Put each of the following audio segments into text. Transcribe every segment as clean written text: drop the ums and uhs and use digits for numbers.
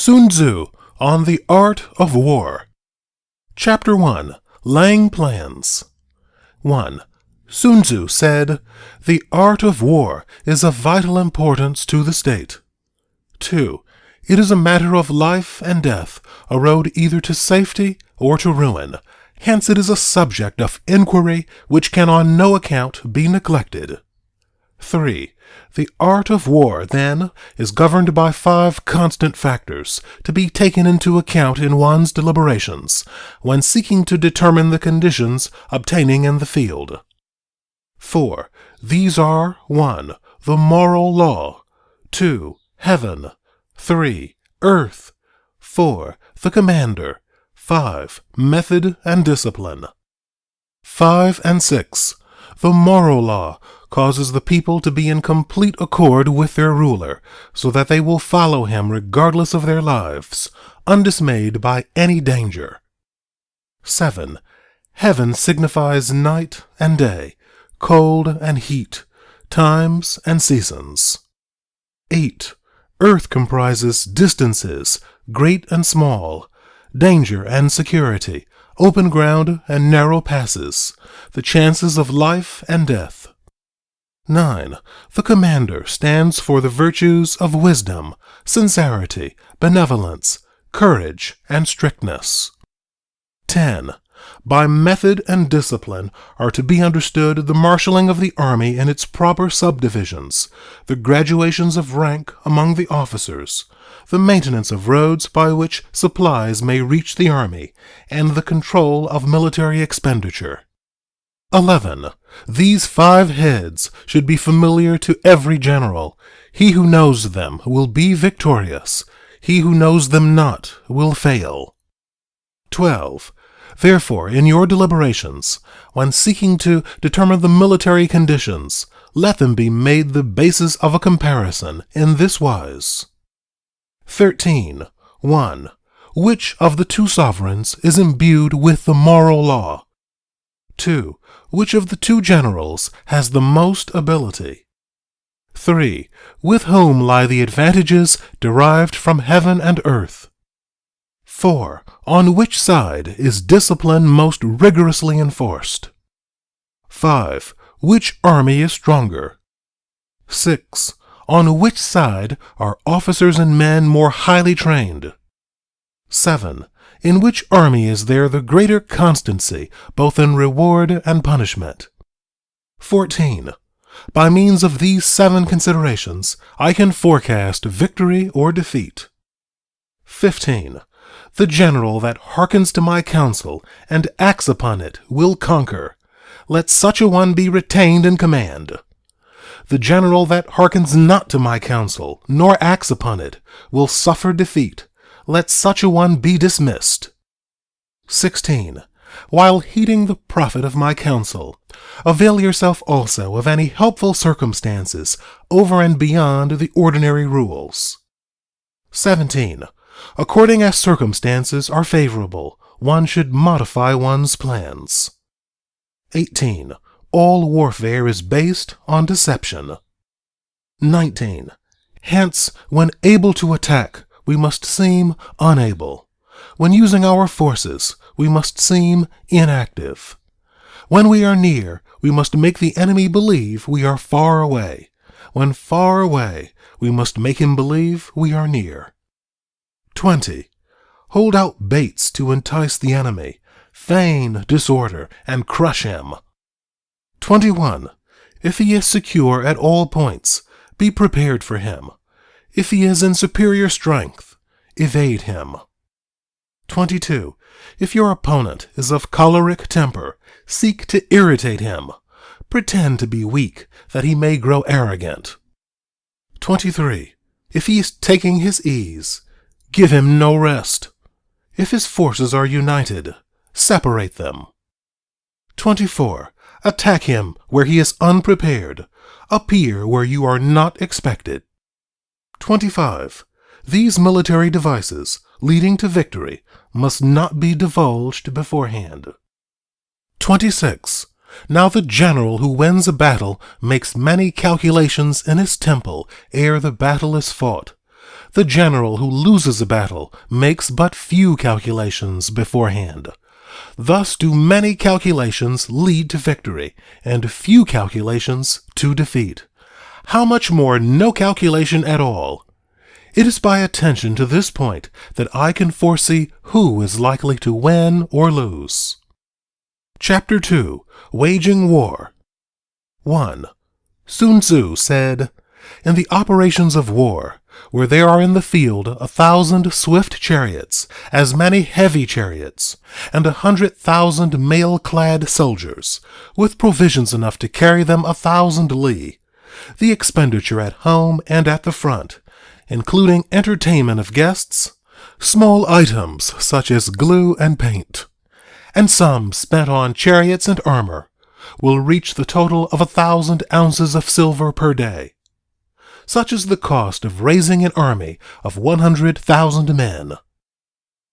Sun Tzu on the Art of War. Chapter 1. Laying Plans. 1. Sun Tzu said, "The art of war is of vital importance to the state." 2. It is a matter of life and death, a road either to safety or to ruin. Hence it is a subject of inquiry which can on no account be neglected. 3. The art of war, then, is governed by 5 constant factors to be taken into account in one's deliberations when seeking to determine the conditions obtaining in the field. 4. These are 1. The moral law, 2. Heaven, 3. Earth, 4. The commander, 5. Method and discipline. 5 and 6. The moral law causes the people to be in complete accord with their ruler, so that they will follow him regardless of their lives, undismayed by any danger. 7. Heaven signifies night and day, cold and heat, times and seasons. 8. Earth comprises distances, great and small, danger and security, open ground and narrow passes, the chances of life and death. 9. The commander stands for the virtues of wisdom, sincerity, benevolence, courage, and strictness. 10. By method and discipline are to be understood the marshalling of the army in its proper subdivisions, the graduations of rank among the officers, the maintenance of roads by which supplies may reach the army, and the control of military expenditure. 11. These 5 heads should be familiar to every general. He who knows them will be victorious. He who knows them not will fail. 12. Therefore, in your deliberations, when seeking to determine the military conditions, let them be made the basis of a comparison in this wise. 13. 1. Which of the 2 sovereigns is imbued with the moral law? 2. Which of the 2 generals has the most ability? 3. With whom lie the advantages derived from heaven and earth? 4. On which side is discipline most rigorously enforced? 5. Which army is stronger? 6. On which side are officers and men more highly trained? 7. In which army is there the greater constancy, both in reward and punishment? 14. By means of these 7 considerations, I can forecast victory or defeat. 15. The general that hearkens to my counsel and acts upon it will conquer. Let such a one be retained in command. The general that hearkens not to my counsel, nor acts upon it, will suffer defeat. Let such a one be dismissed. 16. While heeding the profit of my counsel, avail yourself also of any helpful circumstances over and beyond the ordinary rules. 17. According as circumstances are favorable, one should modify one's plans. 18. All warfare is based on deception. 19. Hence, when able to attack, we must seem unable. When using our forces, we must seem inactive. When we are near, we must make the enemy believe we are far away. When far away, we must make him believe we are near. 20. Hold out baits to entice the enemy, feign disorder, and crush him. 21. If he is secure at all points, be prepared for him. If he is in superior strength, evade him. 22. If your opponent is of choleric temper, seek to irritate him. Pretend to be weak, that he may grow arrogant. 23. If he is taking his ease, give him no rest. If his forces are united, separate them. 24. Attack him where he is unprepared. Appear where you are not expected. 25. These military devices, leading to victory, must not be divulged beforehand. 26. Now the general who wins a battle makes many calculations in his temple ere the battle is fought. The general who loses a battle makes but few calculations beforehand. Thus do many calculations lead to victory, and few calculations to defeat. How much more no calculation at all? It is by attention to this point that I can foresee who is likely to win or lose. Chapter 2. Waging War. 1. Sun Tzu said, "In the operations of war, where there are in the field 1,000 swift chariots, as many heavy chariots, and 100,000 mail-clad soldiers, with provisions enough to carry them 1,000 li, the expenditure at home and at the front, including entertainment of guests, small items such as glue and paint, and sums spent on chariots and armor, will reach the total of 1,000 ounces of silver per day. Such is the cost of raising an army of 100,000 men."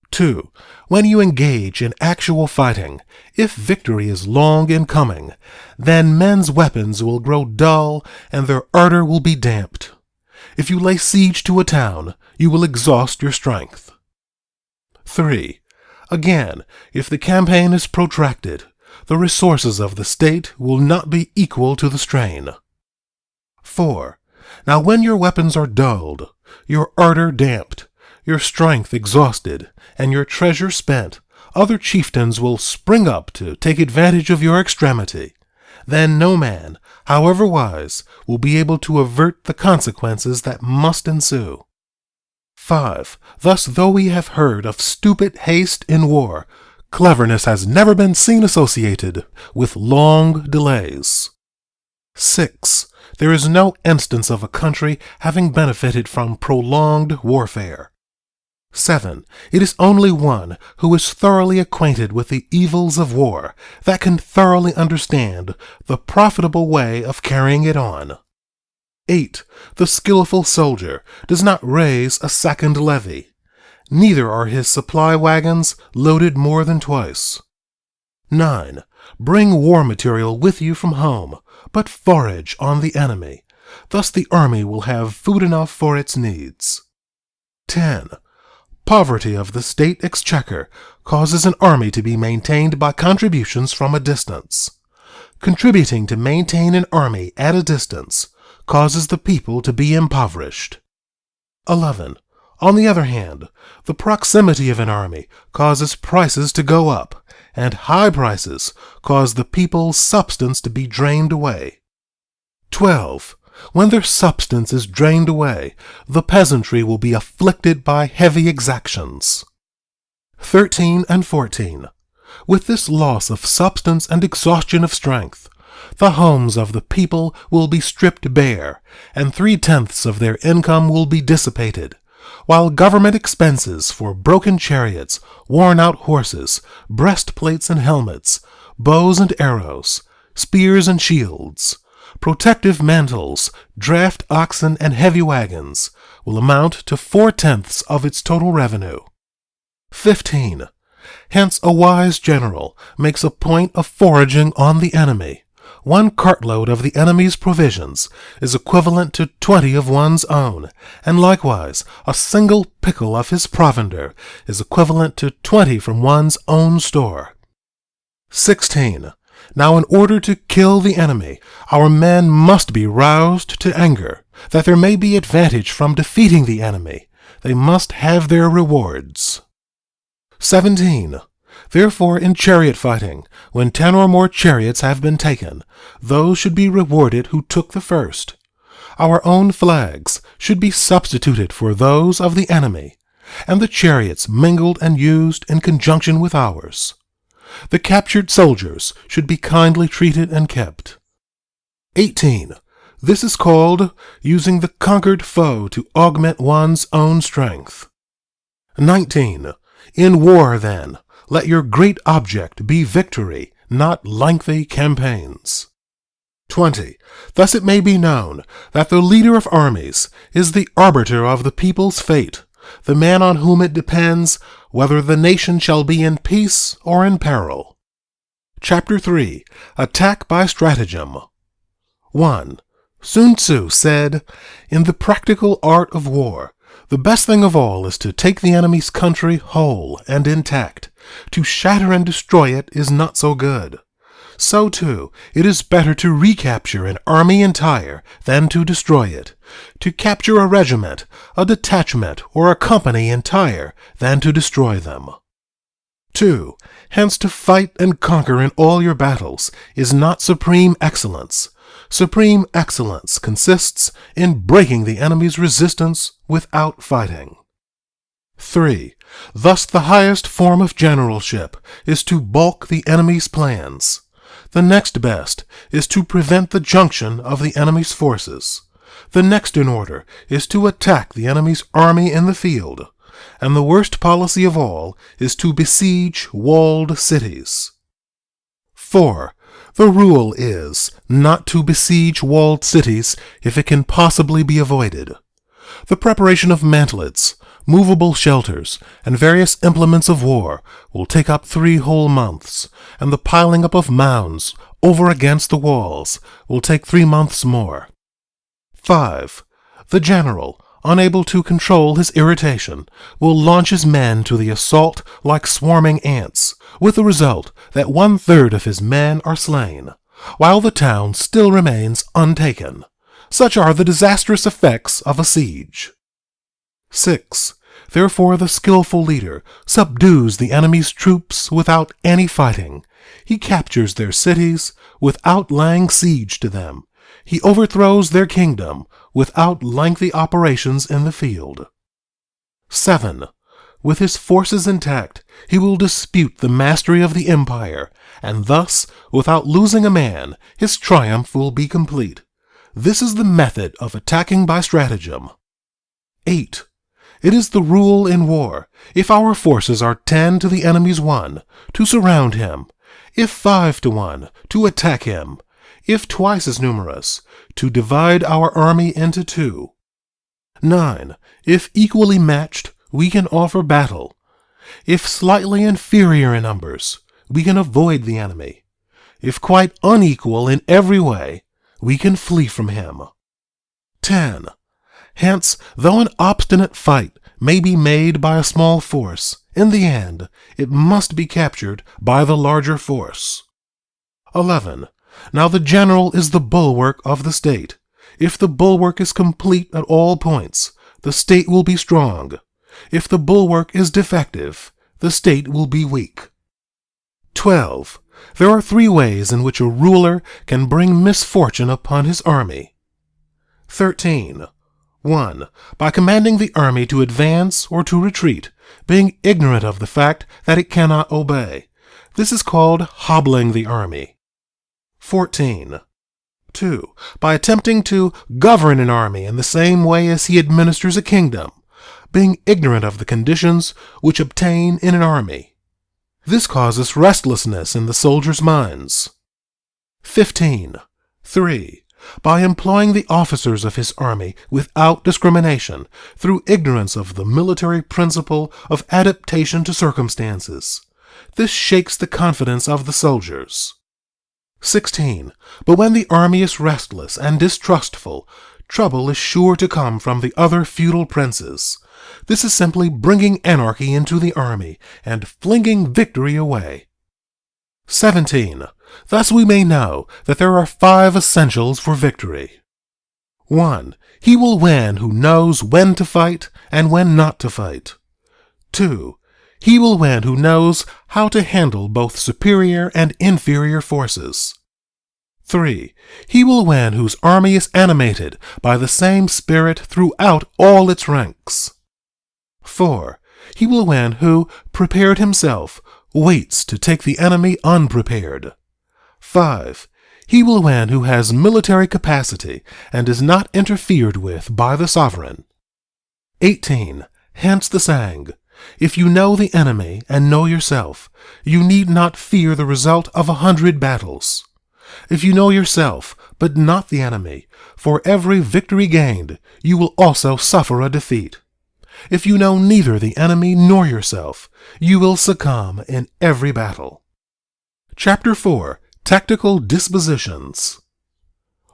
2. When you engage in actual fighting, if victory is long in coming, then men's weapons will grow dull and their ardor will be damped. If you lay siege to a town, you will exhaust your strength. 3. Again, if the campaign is protracted, the resources of the state will not be equal to the strain. 4. Now when your weapons are dulled, your ardor damped, your strength exhausted, and your treasure spent, other chieftains will spring up to take advantage of your extremity. Then no man, however wise, will be able to avert the consequences that must ensue. 5. Thus, though we have heard of stupid haste in war, cleverness has never been seen associated with long delays. 6. There is no instance of a country having benefited from prolonged warfare. 7. It is only one who is thoroughly acquainted with the evils of war that can thoroughly understand the profitable way of carrying it on. 8. The skillful soldier does not raise a second levy. Neither are his supply wagons loaded more than twice. 9. Bring war material with you from home, but forage on the enemy. Thus the army will have food enough for its needs. 10. Poverty of the state exchequer causes an army to be maintained by contributions from a distance. Contributing to maintain an army at a distance causes the people to be impoverished. 11. On the other hand, the proximity of an army causes prices to go up, and high prices cause the people's substance to be drained away. 12. When their substance is drained away, the peasantry will be afflicted by heavy exactions. 13 and 14. With this loss of substance and exhaustion of strength, the homes of the people will be stripped bare, and 3/10 of their income will be dissipated, while government expenses for broken chariots, worn-out horses, breastplates and helmets, bows and arrows, spears and shields, protective mantles, draft oxen, and heavy wagons will amount to 4/10 of its total revenue. 15. Hence a wise general makes a point of foraging on the enemy. 1 cartload of the enemy's provisions is equivalent to 20 of one's own, and likewise a single pickle of his provender is equivalent to 20 from one's own store. 16. Now in order to kill the enemy, our men must be roused to anger, that there may be advantage from defeating the enemy. They must have their rewards. 17. Therefore, in chariot fighting, when 10 or more chariots have been taken, those should be rewarded who took the first. Our own flags should be substituted for those of the enemy, and the chariots mingled and used in conjunction with ours. The captured soldiers should be kindly treated and kept. 18. This is called using the conquered foe to augment one's own strength. 19. In war, then, let your great object be victory, not lengthy campaigns. 20. Thus it may be known that the leader of armies is the arbiter of the people's fate, the man on whom it depends whether the nation shall be in peace or in peril. Chapter 3. Attack by Stratagem. 1. Sun Tzu said, "In the practical art of war, The best thing of all is to take the enemy's country whole and intact. To shatter and destroy it is not so good. So, too, it is better to recapture an army entire than to destroy it, to capture a regiment, a detachment, or a company entire than to destroy them. 2. Hence to fight and conquer in all your battles is not supreme excellence. Supreme excellence consists in breaking the enemy's resistance without fighting. 3. Thus the highest form of generalship is to balk the enemy's plans. The next best is to prevent the junction of the enemy's forces. The next in order is to attack the enemy's army in the field. And the worst policy of all is to besiege walled cities. 4. The rule is not to besiege walled cities if it can possibly be avoided. The preparation of mantlets, movable shelters, and various implements of war will take up 3 whole months, and the piling up of mounds over against the walls will take 3 months more. 5. The general, unable to control his irritation, will launch his men to the assault like swarming ants, with the result that 1/3 of his men are slain, while the town still remains untaken. Such are the disastrous effects of a siege. 6. Therefore the skillful leader subdues the enemy's troops without any fighting. He captures their cities without laying siege to them. He overthrows their kingdom without lengthy operations in the field. 7. With his forces intact, he will dispute the mastery of the empire, and thus, without losing a man, his triumph will be complete. This is the method of attacking by stratagem. 8. It is the rule in war, if our forces are 10 to the enemy's 1, to surround him; if 5 to 1, to attack him; if twice as numerous, to divide our army into 2. 9. If equally matched, we can offer battle. If slightly inferior in numbers, we can avoid the enemy. If quite unequal in every way, we can flee from him. 10. Hence, though an obstinate fight may be made by a small force, in the end it must be captured by the larger force. 11. Now the general is the bulwark of the state. If the bulwark is complete at all points, the state will be strong. If the bulwark is defective, the state will be weak. 12. There are 3 ways in which a ruler can bring misfortune upon his army. 13. 1. By commanding the army to advance or to retreat, being ignorant of the fact that it cannot obey. This is called hobbling the army. 14. 2. By attempting to govern an army in the same way as he administers a kingdom, being ignorant of the conditions which obtain in an army. This causes restlessness in the soldiers' minds. 15. 3. By employing the officers of his army without discrimination, through ignorance of the military principle of adaptation to circumstances. This shakes the confidence of the soldiers. 16. But when the army is restless and distrustful, trouble is sure to come from the other feudal princes. This is simply bringing anarchy into the army and flinging victory away. 17. Thus we may know that there are 5 essentials for victory. 1. He will win who knows when to fight and when not to fight. 2. He will win who knows how to handle both superior and inferior forces. 3. He will win whose army is animated by the same spirit throughout all its ranks. 4. He will win who, prepared himself, waits to take the enemy unprepared. 5. He will win who has military capacity and is not interfered with by the sovereign. 18. Hence the saying, if you know the enemy and know yourself, you need not fear the result of 100 battles. If you know yourself, but not the enemy, for every victory gained, you will also suffer a defeat. If you know neither the enemy nor yourself, you will succumb in every battle. Chapter 4. Tactical Dispositions.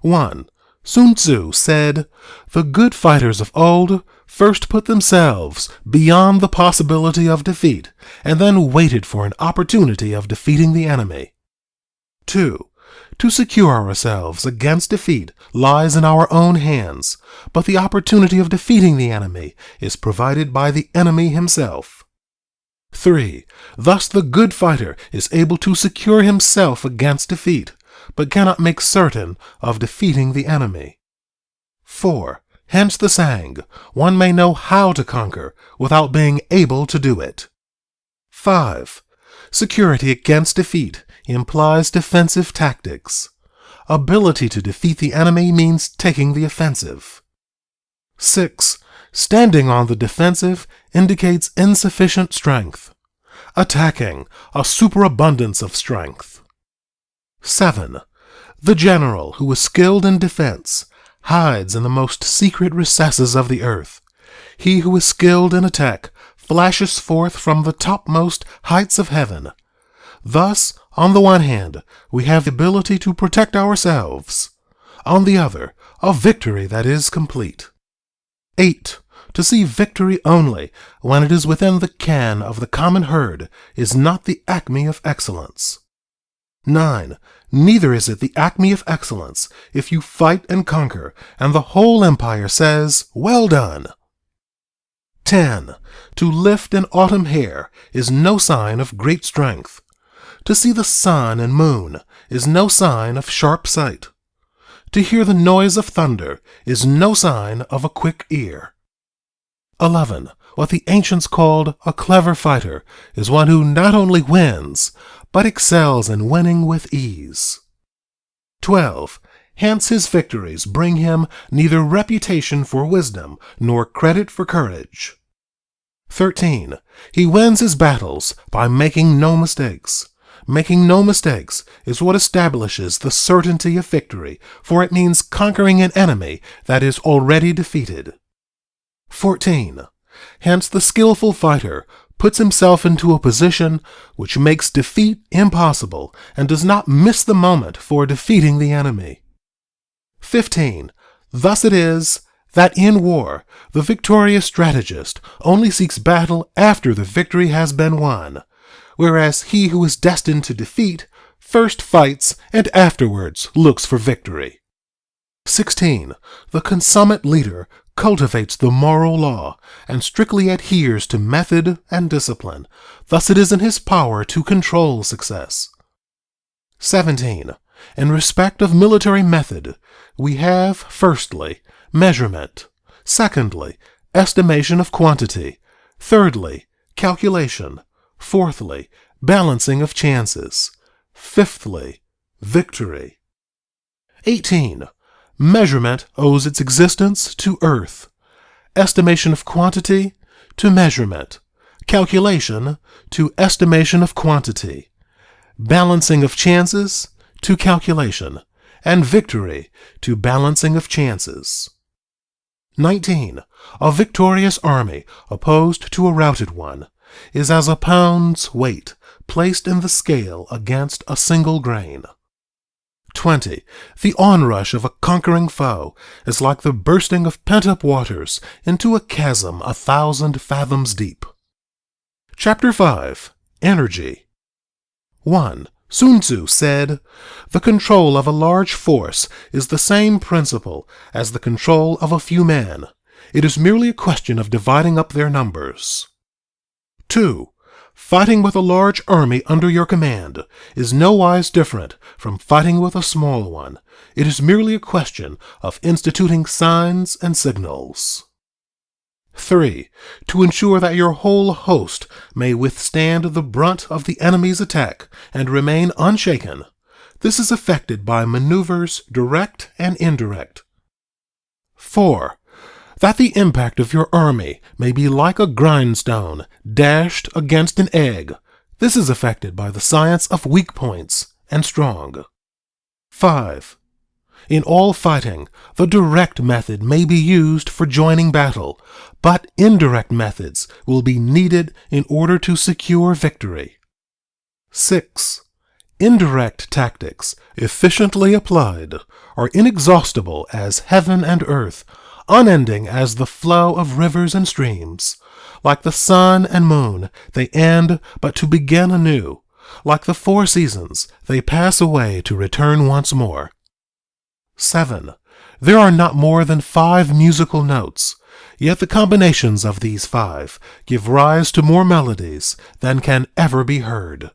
1. Sun Tzu said, "The good fighters of old first put themselves beyond the possibility of defeat and then waited for an opportunity of defeating the enemy. 2. To secure ourselves against defeat lies in our own hands, but the opportunity of defeating the enemy is provided by the enemy himself. 3. Thus the good fighter is able to secure himself against defeat, but cannot make certain of defeating the enemy. 4. Hence the saying, one may know how to conquer without being able to do it. 5. Security against defeat implies defensive tactics. Ability to defeat the enemy means taking the offensive. 6. Standing on the defensive indicates insufficient strength. Attacking, a superabundance of strength. 7. The general who is skilled in defense hides in the most secret recesses of the earth. He who is skilled in attack flashes forth from the topmost heights of heaven. Thus, on the one hand, we have the ability to protect ourselves. On the other, a victory that is complete. 8. To see victory only when it is within the ken of the common herd is not the acme of excellence. 9. Neither is it the acme of excellence if you fight and conquer, and the whole empire says, "Well done." 10. To lift an autumn hair is no sign of great strength. To see the sun and moon is no sign of sharp sight. To hear the noise of thunder is no sign of a quick ear. 11. What the ancients called a clever fighter is one who not only wins, but excels in winning with ease. 12. Hence his victories bring him neither reputation for wisdom nor credit for courage. 13. He wins his battles by making no mistakes. Making no mistakes is what establishes the certainty of victory, for it means conquering an enemy that is already defeated. 14. Hence the skillful fighter puts himself into a position which makes defeat impossible and does not miss the moment for defeating the enemy. 15. Thus it is that in war, the victorious strategist only seeks battle after the victory has been won, whereas he who is destined to defeat first fights and afterwards looks for victory. 16. The consummate leader cultivates the moral law and strictly adheres to method and discipline. Thus it is in his power to control success. 17. In respect of military method, we have, firstly, measurement, secondly, estimation of quantity, thirdly, calculation, fourthly, balancing of chances, fifthly, victory. 18. Measurement owes its existence to earth, estimation of quantity to measurement, calculation to estimation of quantity, balancing of chances to calculation, and victory to balancing of chances. 19. A victorious army opposed to a routed one is as a pound's weight placed in the scale against a single grain. 20. The onrush of a conquering foe is like the bursting of pent-up waters into a chasm 1,000 fathoms deep. Chapter 5. Energy. 1. Sun Tzu said, "The control of a large force is the same principle as the control of a few men. It is merely a question of dividing up their numbers." 2. Fighting with a large army under your command is nowise different from fighting with a small one. It is merely a question of instituting signs and signals. 3. To ensure that your whole host may withstand the brunt of the enemy's attack and remain unshaken, this is effected by maneuvers direct and indirect. 4. That the impact of your army may be like a grindstone dashed against an egg, this is effected by the science of weak points and strong. 5. In all fighting, the direct method may be used for joining battle, but indirect methods will be needed in order to secure victory. 6. Indirect tactics, efficiently applied, are inexhaustible as heaven and earth, unending as the flow of rivers and streams. Like the sun and moon, they end but to begin anew. Like the 4 seasons, they pass away to return once more. 7. There are not more than 5 musical notes, yet the combinations of these 5 give rise to more melodies than can ever be heard.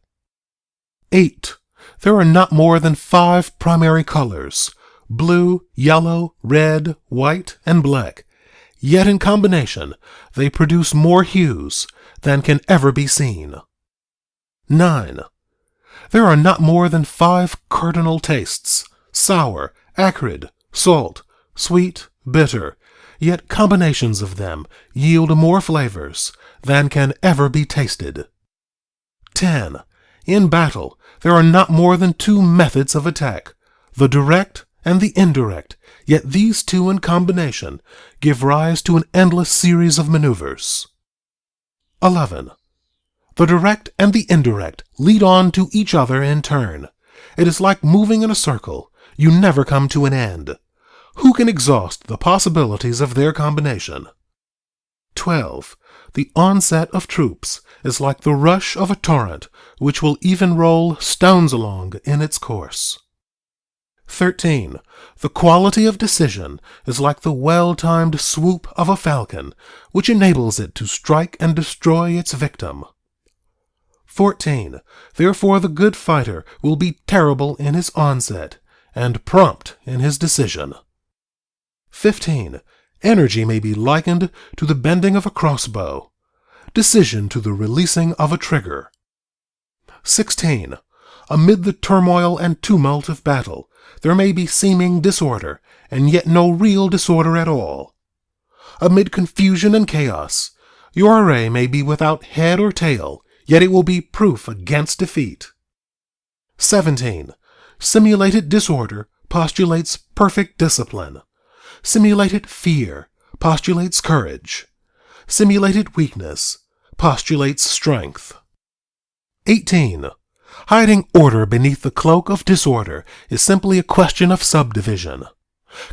8. There are not more than 5 primary colors, blue, yellow, red, white, and black, yet in combination they produce more hues than can ever be seen. 9. There are not more than 5 cardinal tastes, sour, acrid, salt, sweet, bitter, yet combinations of them yield more flavors than can ever be tasted. 10. In battle, there are not more than 2 methods of attack, the direct and the indirect, yet these 2 in combination give rise to an endless series of maneuvers. 11. The direct and the indirect lead on to each other in turn. It is like moving in a circle. You never come to an end. Who can exhaust the possibilities of their combination? 12. The onset of troops is like the rush of a torrent, which will even roll stones along in its course. 13. The quality of decision is like the well-timed swoop of a falcon, which enables it to strike and destroy its victim. 14. Therefore the good fighter will be terrible in his onset, and prompt in his decision. 15. Energy may be likened to the bending of a crossbow, decision to the releasing of a trigger. 16. Amid the turmoil and tumult of battle, there may be seeming disorder, and yet no real disorder at all. Amid confusion and chaos, your array may be without head or tail, yet it will be proof against defeat. 17. Simulated disorder postulates perfect discipline. Simulated fear postulates courage. Simulated weakness postulates strength. 18. Hiding order beneath the cloak of disorder is simply a question of subdivision.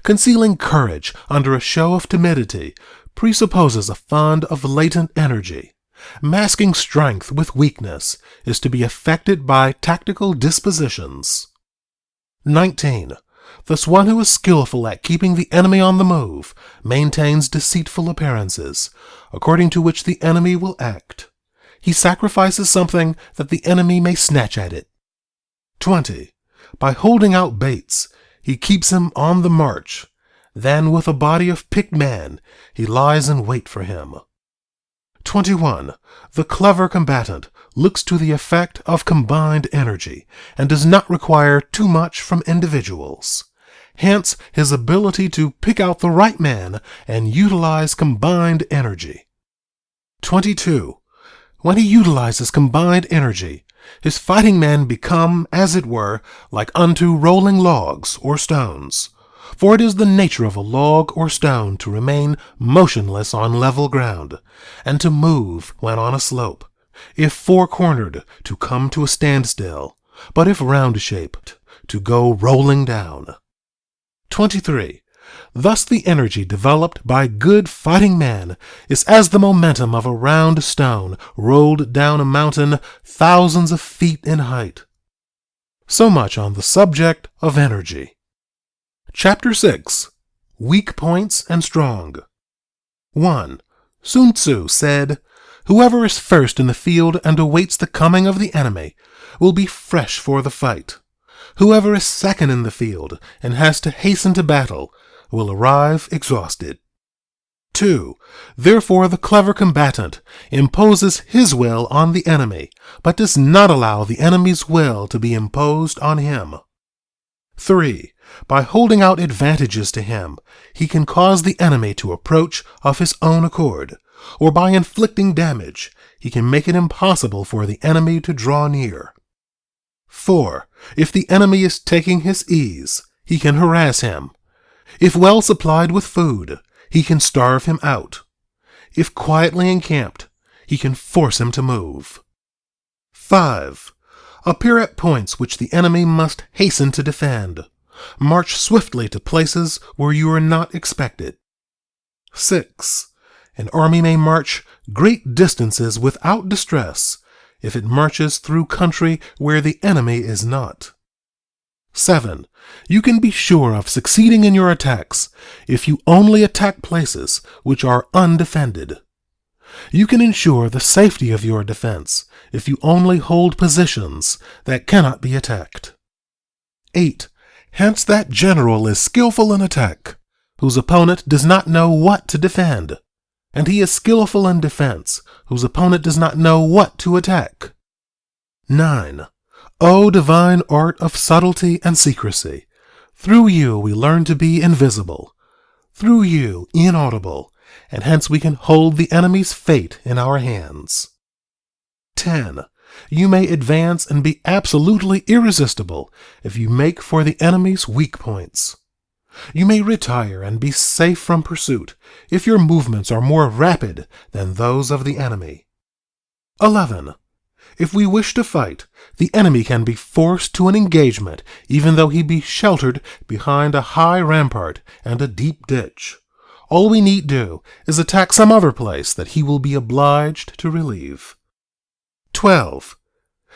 Concealing courage under a show of timidity presupposes a fund of latent energy. Masking strength with weakness is to be effected by tactical dispositions. 19. Thus one who is skillful at keeping the enemy on the move maintains deceitful appearances, according to which the enemy will act. He sacrifices something that the enemy may snatch at it. 20. By holding out baits, he keeps him on the march. Then with a body of picked men, he lies in wait for him. 21. The clever combatant looks to the effect of combined energy and does not require too much from individuals. Hence his ability to pick out the right man and utilize combined energy. 22. When he utilizes combined energy, his fighting men become, as it were, like unto rolling logs or stones. For it is the nature of a log or stone to remain motionless on level ground, and to move when on a slope, if four-cornered, to come to a standstill, but if round-shaped, to go rolling down. 23. Thus the energy developed by good fighting men is as the momentum of a round stone rolled down a mountain thousands of feet in height. So much on the subject of energy. Chapter 6. Weak Points and Strong. 1. Sun Tzu said, "Whoever is first in the field and awaits the coming of the enemy will be fresh for the fight. Whoever is second in the field and has to hasten to battle will arrive exhausted." 2. Therefore the clever combatant imposes his will on the enemy, but does not allow the enemy's will to be imposed on him. 3. By holding out advantages to him, he can cause the enemy to approach of his own accord, or by inflicting damage, he can make it impossible for the enemy to draw near. 4. If the enemy is taking his ease, he can harass him. If well supplied with food, he can starve him out. If quietly encamped, he can force him to move. 5. Appear at points which the enemy must hasten to defend. March swiftly to places where you are not expected. 6. An army may march great distances without distress if it marches through country where the enemy is not. 7. You can be sure of succeeding in your attacks if you only attack places which are undefended. You can ensure the safety of your defense if you only hold positions that cannot be attacked. 8. Hence that general is skillful in attack, whose opponent does not know what to defend, and he is skillful in defense, whose opponent does not know what to attack. 9. O divine art of subtlety and secrecy, through you we learn to be invisible, through you inaudible, and hence we can hold the enemy's fate in our hands. 10. You may advance and be absolutely irresistible if you make for the enemy's weak points. You may retire and be safe from pursuit if your movements are more rapid than those of the enemy. 11. If we wish to fight, the enemy can be forced to an engagement even though he be sheltered behind a high rampart and a deep ditch. All we need do is attack some other place that he will be obliged to relieve. 12.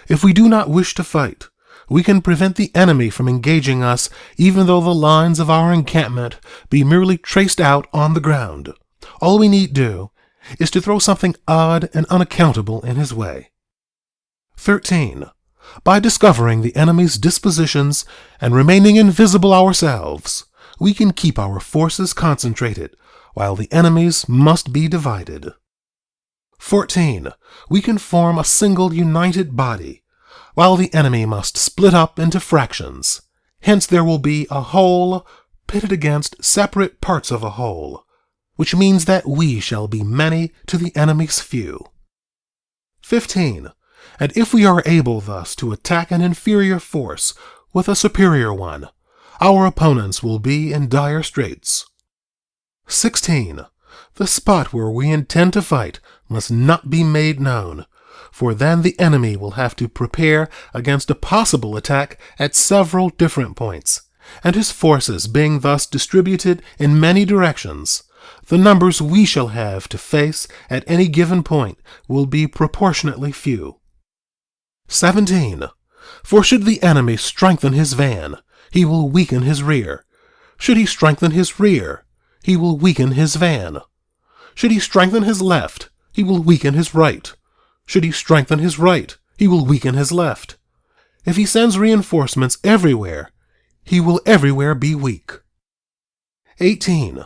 If we do not wish to fight, we can prevent the enemy from engaging us even though the lines of our encampment be merely traced out on the ground. All we need do is to throw something odd and unaccountable in his way. 13. By discovering the enemy's dispositions and remaining invisible ourselves, we can keep our forces concentrated while the enemy's must be divided. 14. We can form a single united body, while the enemy must split up into fractions. Hence there will be a whole pitted against separate parts of a whole, which means that we shall be many to the enemy's few. 15. And if we are able thus to attack an inferior force with a superior one, our opponents will be in dire straits. 16. The spot where we intend to fight must not be made known, for then the enemy will have to prepare against a possible attack at several different points, and his forces being thus distributed in many directions, the numbers we shall have to face at any given point will be proportionately few. 17. For should the enemy strengthen his van, he will weaken his rear. Should he strengthen his rear, he will weaken his van. Should he strengthen his left, he will weaken his right. Should he strengthen his right, he will weaken his left. If he sends reinforcements everywhere, he will everywhere be weak. 18.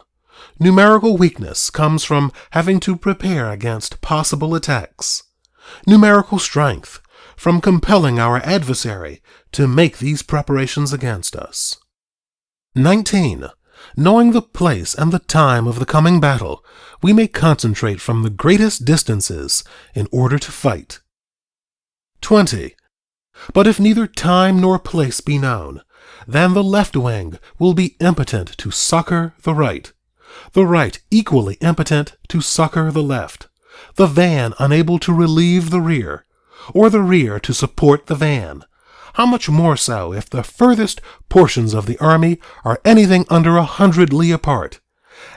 Numerical weakness comes from having to prepare against possible attacks. Numerical strength from compelling our adversary to make these preparations against us. 19. Knowing the place and the time of the coming battle, we may concentrate from the greatest distances in order to fight. 20. But if neither time nor place be known, then the left wing will be impotent to succor the right equally impotent to succor the left, the van unable to relieve the rear, or the rear to support the van. How much more so if the furthest portions of the army are anything under 100 li apart,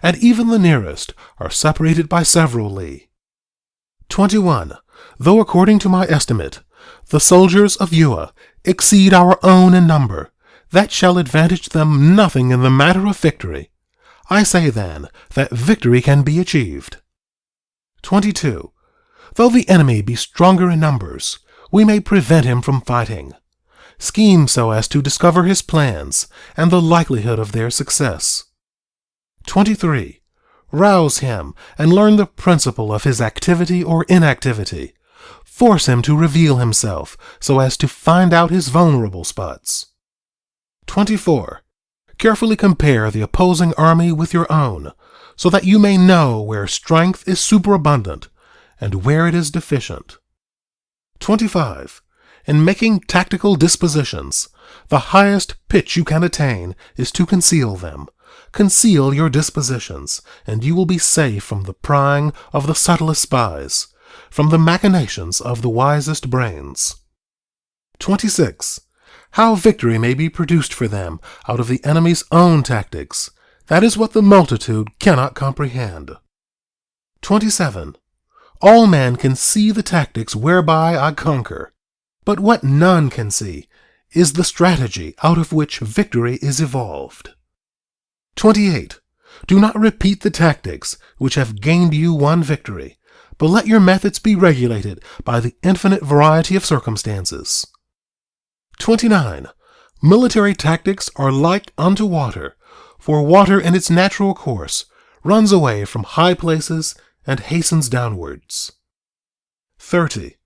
and even the nearest are separated by several li. 21. Though according to my estimate, the soldiers of Yua exceed our own in number, that shall advantage them nothing in the matter of victory. I say then that victory can be achieved. 22. Though the enemy be stronger in numbers, we may prevent him from fighting. Scheme so as to discover his plans and the likelihood of their success. 23. Rouse him and learn the principle of his activity or inactivity. Force him to reveal himself so as to find out his vulnerable spots. 24. Carefully compare the opposing army with your own, so that you may know where strength is superabundant and where it is deficient. 25. In making tactical dispositions, the highest pitch you can attain is to conceal them. Conceal your dispositions, and you will be safe from the prying of the subtlest spies, from the machinations of the wisest brains. 26. How victory may be produced for them out of the enemy's own tactics. That is what the multitude cannot comprehend. 27. All men can see the tactics whereby I conquer, but what none can see is the strategy out of which victory is evolved. 28. Do not repeat the tactics which have gained you one victory, but let your methods be regulated by the infinite variety of circumstances. 29. Military tactics are like unto water, for water in its natural course runs away from high places and hastens downwards. 30.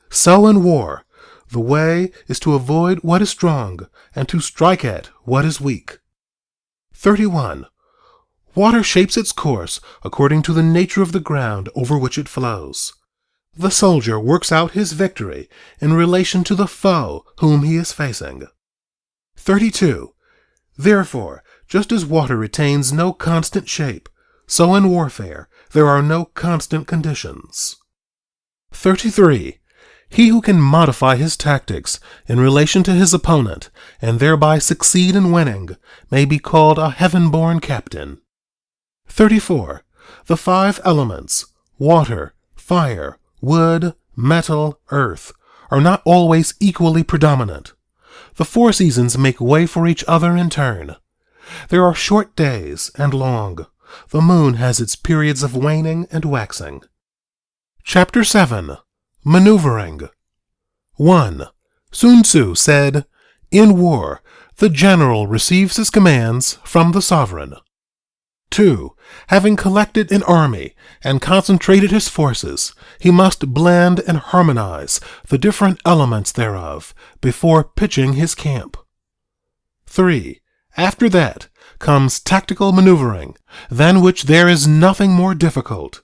So in war, the way is to avoid what is strong and to strike at what is weak. 31. Water shapes its course according to the nature of the ground over which it flows. The soldier works out his victory in relation to the foe whom he is facing. 32. Therefore, just as water retains no constant shape, so in warfare there are no constant conditions. 33. He who can modify his tactics in relation to his opponent and thereby succeed in winning may be called a heaven-born captain. 34. The five elements, water, fire, wood, metal, earth, are not always equally predominant. The four seasons make way for each other in turn. There are short days and long. The moon has its periods of waning and waxing. Chapter 7. Maneuvering. 1. Sun Tzu said, "In war, the general receives his commands from the sovereign." 2. Having collected an army and concentrated his forces, he must blend and harmonize the different elements thereof before pitching his camp. 3. After that comes tactical maneuvering, than which there is nothing more difficult.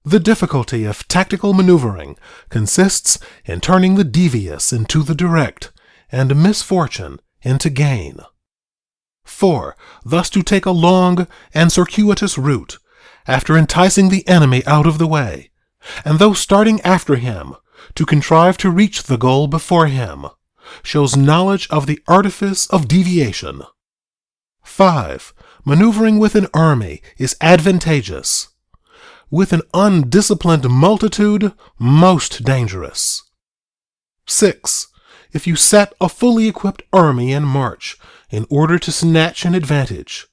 The difficulty of tactical maneuvering consists in turning the devious into the direct, and misfortune into gain. 4. Thus to take a long and circuitous route, after enticing the enemy out of the way, and though starting after him, to contrive to reach the goal before him, shows knowledge of the artifice of deviation. 5. Maneuvering with an army is advantageous. With an undisciplined multitude, most dangerous. 6. If you set a fully equipped army in march in order to snatch an advantage,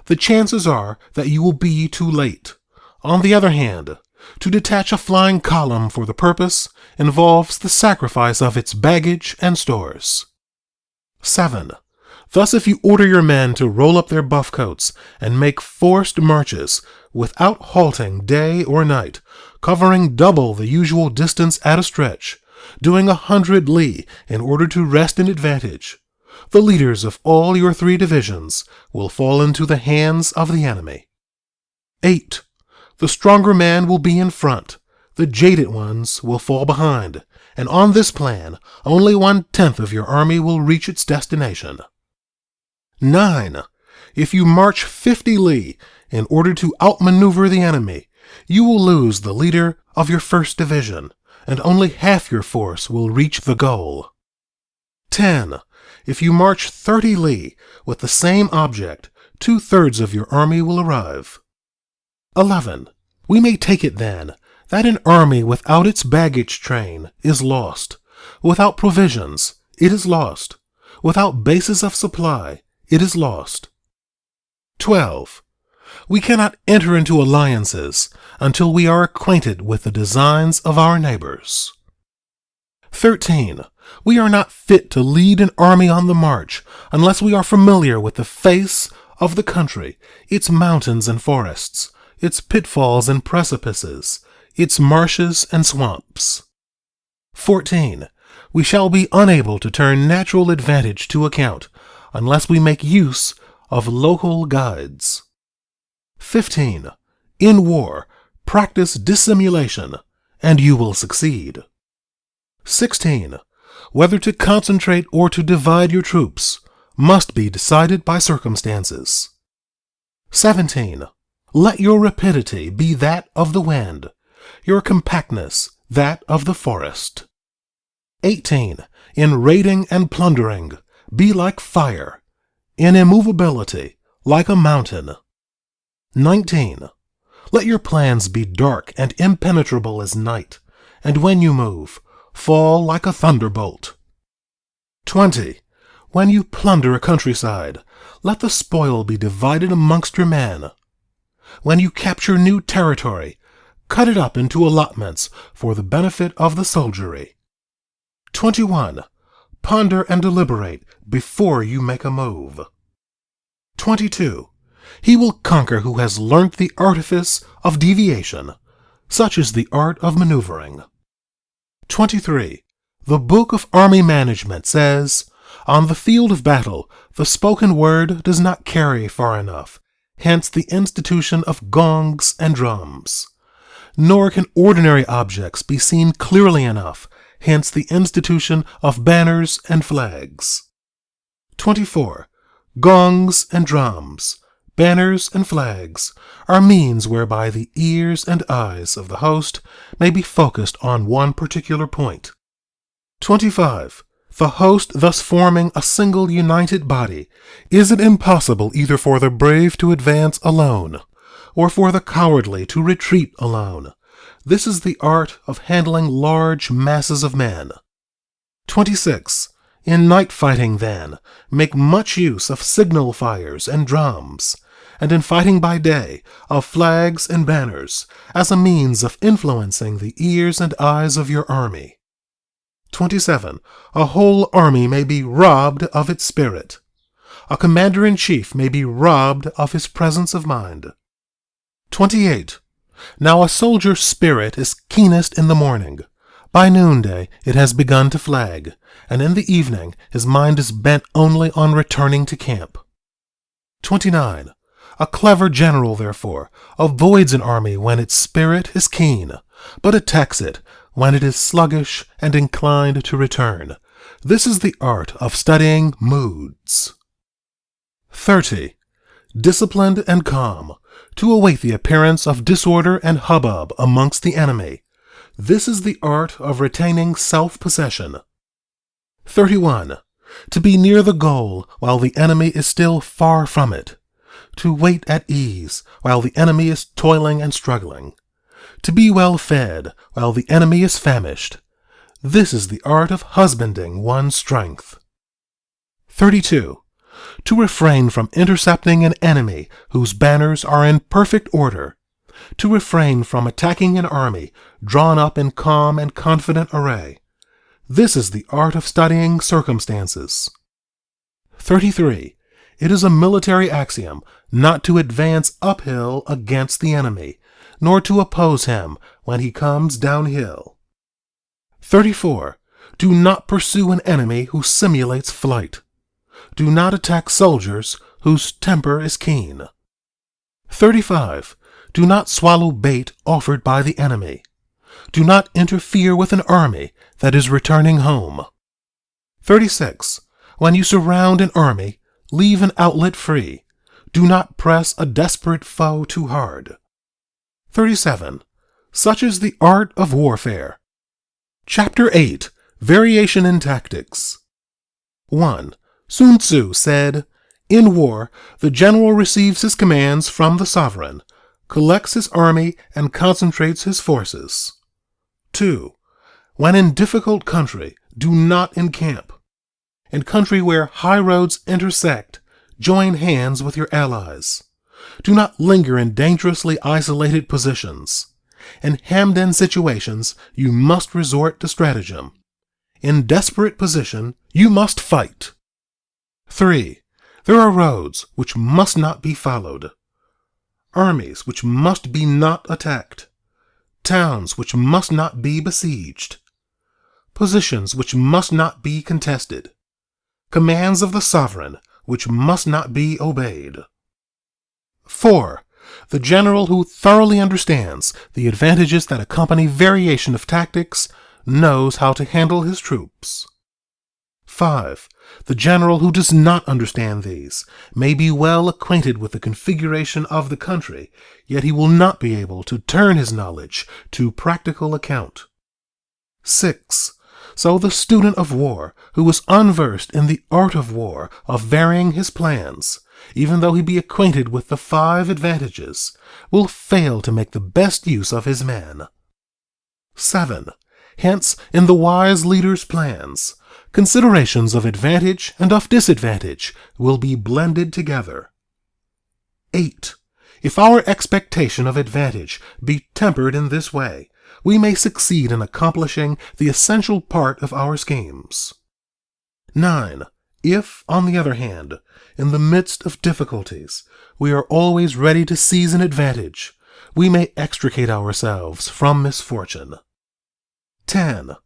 the chances are that you will be too late. On the other hand, to detach a flying column for the purpose involves the sacrifice of its baggage and stores. 7. Thus if you order your men to roll up their buff coats and make forced marches without halting day or night, covering double the usual distance at a stretch, doing 100 li in order to wrest an advantage, the leaders of all your 3 divisions will fall into the hands of the enemy. 8. The stronger man will be in front, the jaded ones will fall behind, and on this plan only 1/10 of your army will reach its destination. 9. If you march 50 li in order to outmaneuver the enemy, you will lose the leader of your first division, and only half your force will reach the goal. 10. If you march 30 li with the same object, 2/3 of your army will arrive. 11. We may take it then that an army without its baggage train is lost. Without provisions, it is lost. Without bases of supply, it is lost. 12. We cannot enter into alliances until we are acquainted with the designs of our neighbors. 13. We are not fit to lead an army on the march unless we are familiar with the face of the country, its mountains and forests, its pitfalls and precipices, its marshes and swamps. 14. We shall be unable to turn natural advantage to account unless we make use of local guides. 15. In war, practice dissimulation, and you will succeed. 16. Whether to concentrate or to divide your troops must be decided by circumstances. 17. Let your rapidity be that of the wind, your compactness that of the forest. 18. In raiding and plundering, be like fire, in immovability like a mountain. 19. Let your plans be dark and impenetrable as night, and when you move, fall like a thunderbolt. 20. When you plunder a countryside, let the spoil be divided amongst your men. When you capture new territory, cut it up into allotments for the benefit of the soldiery. 21. Ponder and deliberate before you make a move. 22. He will conquer who has learnt the artifice of deviation. Such is the art of maneuvering. 23. The Book of Army Management says, "On the field of battle, the spoken word does not carry far enough, hence the institution of gongs and drums. Nor can ordinary objects be seen clearly enough, hence the institution of banners and flags." 24. Gongs and drums, banners and flags are means whereby the ears and eyes of the host may be focused on one particular point. 25. The host thus forming a single united body, is it impossible either for the brave to advance alone, or for the cowardly to retreat alone. This is the art of handling large masses of men. 26. In night fighting, then, make much use of signal fires and drums, and in fighting by day, of flags and banners, as a means of influencing the ears and eyes of your army. 27. A whole army may be robbed of its spirit. A commander-in-chief may be robbed of his presence of mind. 28. Now a soldier's spirit is keenest in the morning. By noonday it has begun to flag, and in the evening his mind is bent only on returning to camp. 29. A clever general, therefore, avoids an army when its spirit is keen, but attacks it when it is sluggish and inclined to return. This is the art of studying moods. 30. Disciplined and calm, to await the appearance of disorder and hubbub amongst the enemy. This is the art of retaining self-possession. 31. To be near the goal while the enemy is still far from it. To wait at ease while the enemy is toiling and struggling. To be well fed while the enemy is famished. This is the art of husbanding one's strength. 32. To refrain from intercepting an enemy whose banners are in perfect order. To refrain from attacking an army drawn up in calm and confident array. This is the art of studying circumstances. 33. It is a military axiom not to advance uphill against the enemy, nor to oppose him when he comes downhill. 34. Do not pursue an enemy who simulates flight. Do not attack soldiers whose temper is keen. 35. Do not swallow bait offered by the enemy. Do not interfere with an army that is returning home. 36. When you surround an army, leave an outlet free. Do not press a desperate foe too hard. 37. Such is the art of warfare. Chapter 8. Variation in Tactics. 1. Sun Tzu said, "In war, the general receives his commands from the sovereign, collects his army, and concentrates his forces." 2. When in difficult country, do not encamp. In country where high roads intersect, join hands with your allies. Do not linger in dangerously isolated positions. In hemmed-in situations, you must resort to stratagem. In desperate position, you must fight. 3. There are roads which must not be followed. Armies which must be not attacked. Towns which must not be besieged. Positions which must not be contested. Commands of the sovereign which must not be obeyed. 4. The general who thoroughly understands the advantages that accompany variation of tactics knows how to handle his troops. 5. The general who does not understand these may be well acquainted with the configuration of the country, yet he will not be able to turn his knowledge to practical account. 6. So the student of war, who is unversed in the art of war of varying his plans, even though he be acquainted with the 5 advantages, will fail to make the best use of his men. 7. Hence, in the wise leader's plans, considerations of advantage and of disadvantage will be blended together. 8. If our expectation of advantage be tempered in this way, we may succeed in accomplishing the essential part of our schemes. 9. If, on the other hand, in the midst of difficulties, we are always ready to seize an advantage, we may extricate ourselves from misfortune. 10.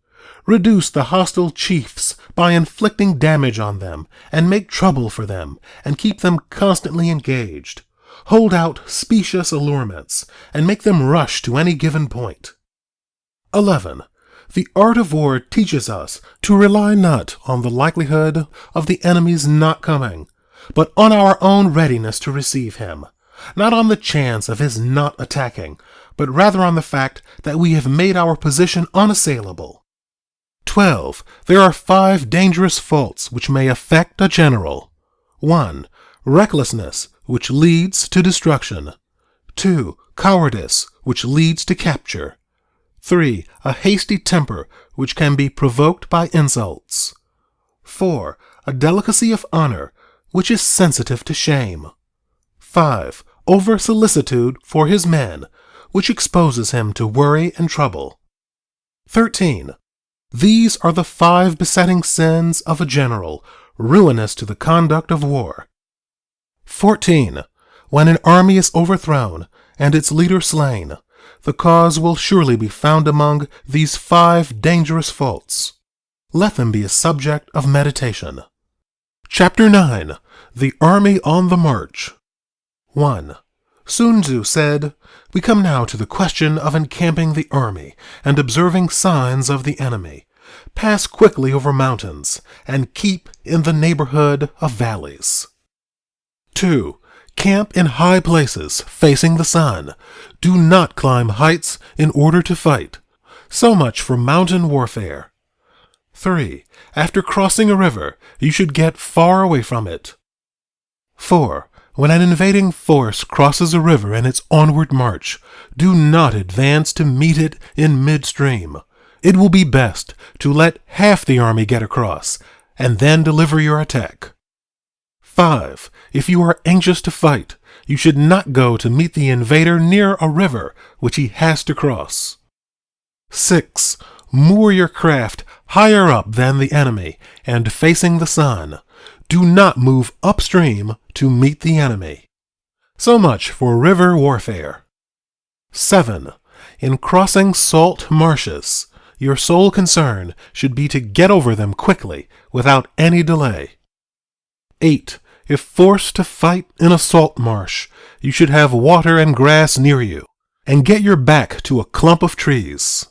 Reduce the hostile chiefs by inflicting damage on them, and make trouble for them, and keep them constantly engaged. Hold out specious allurements, and make them rush to any given point. 11. The art of war teaches us to rely not on the likelihood of the enemy's not coming, but on our own readiness to receive him, not on the chance of his not attacking, but rather on the fact that we have made our position unassailable. 12. There are 5 dangerous faults which may affect a general. 1. Recklessness, which leads to destruction. 2. Cowardice, which leads to capture. 3. A hasty temper, which can be provoked by insults. 4. A delicacy of honor, which is sensitive to shame. 5. Over-solicitude for his men, which exposes him to worry and trouble. 13. These are the 5 besetting sins of a general, ruinous to the conduct of war. 14. When an army is overthrown and its leader slain, the cause will surely be found among these 5 dangerous faults. Let them be a subject of meditation. Chapter 9. The Army on the March. 1. Sun Tzu said, "We come now to the question of encamping the army and observing signs of the enemy. Pass quickly over mountains and keep in the neighborhood of valleys." 2. Camp in high places facing the sun. Do not climb heights in order to fight. So much for mountain warfare. 3. After crossing a river, you should get far away from it. 4. When an invading force crosses a river in its onward march, do not advance to meet it in midstream. It will be best to let half the army get across, and then deliver your attack. 5. If you are anxious to fight, you should not go to meet the invader near a river which he has to cross. 6. Moor your craft higher up than the enemy and facing the sun. Do not move upstream to meet the enemy. So much for river warfare. 7. In crossing salt marshes, your sole concern should be to get over them quickly without any delay. 8. If forced to fight in a salt marsh, you should have water and grass near you, and get your back to a clump of trees.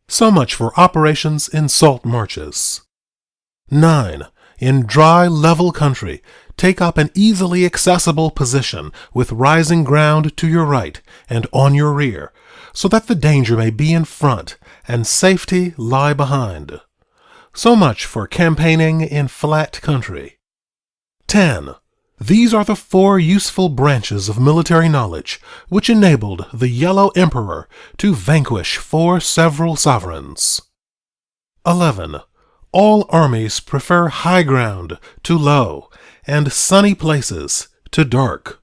So much for operations in salt marshes. 9. In dry, level country, take up an easily accessible position with rising ground to your right and on your rear, so that the danger may be in front and safety lie behind. So much for campaigning in flat country. 10. These are the 4 useful branches of military knowledge which enabled the Yellow Emperor to vanquish 4 several sovereigns. 11. All armies prefer high ground to low, and sunny places to dark.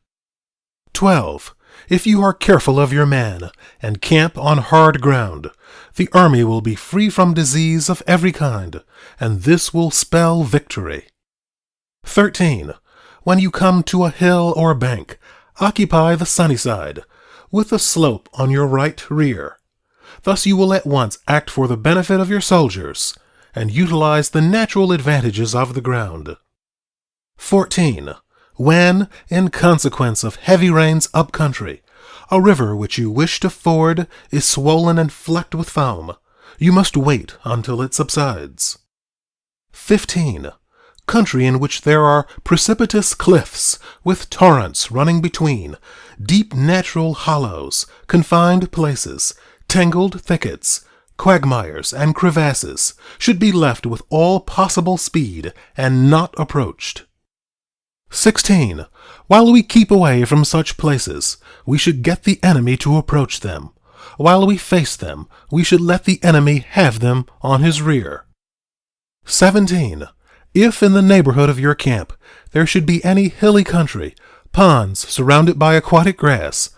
12. If you are careful of your men and camp on hard ground, the army will be free from disease of every kind, and this will spell victory. 13. When you come to a hill or bank, occupy the sunny side, with a slope on your right rear. Thus you will at once act for the benefit of your soldiers, and utilize the natural advantages of the ground. 14. When, in consequence of heavy rains up country, a river which you wish to ford is swollen and flecked with foam, you must wait until it subsides. 15. Country in which there are precipitous cliffs with torrents running between, deep natural hollows, confined places, tangled thickets, quagmires, and crevasses should be left with all possible speed and not approached. 16. While we keep away from such places, we should get the enemy to approach them. While we face them, we should let the enemy have them on his rear. 17. If in the neighborhood of your camp there should be any hilly country, ponds surrounded by aquatic grass,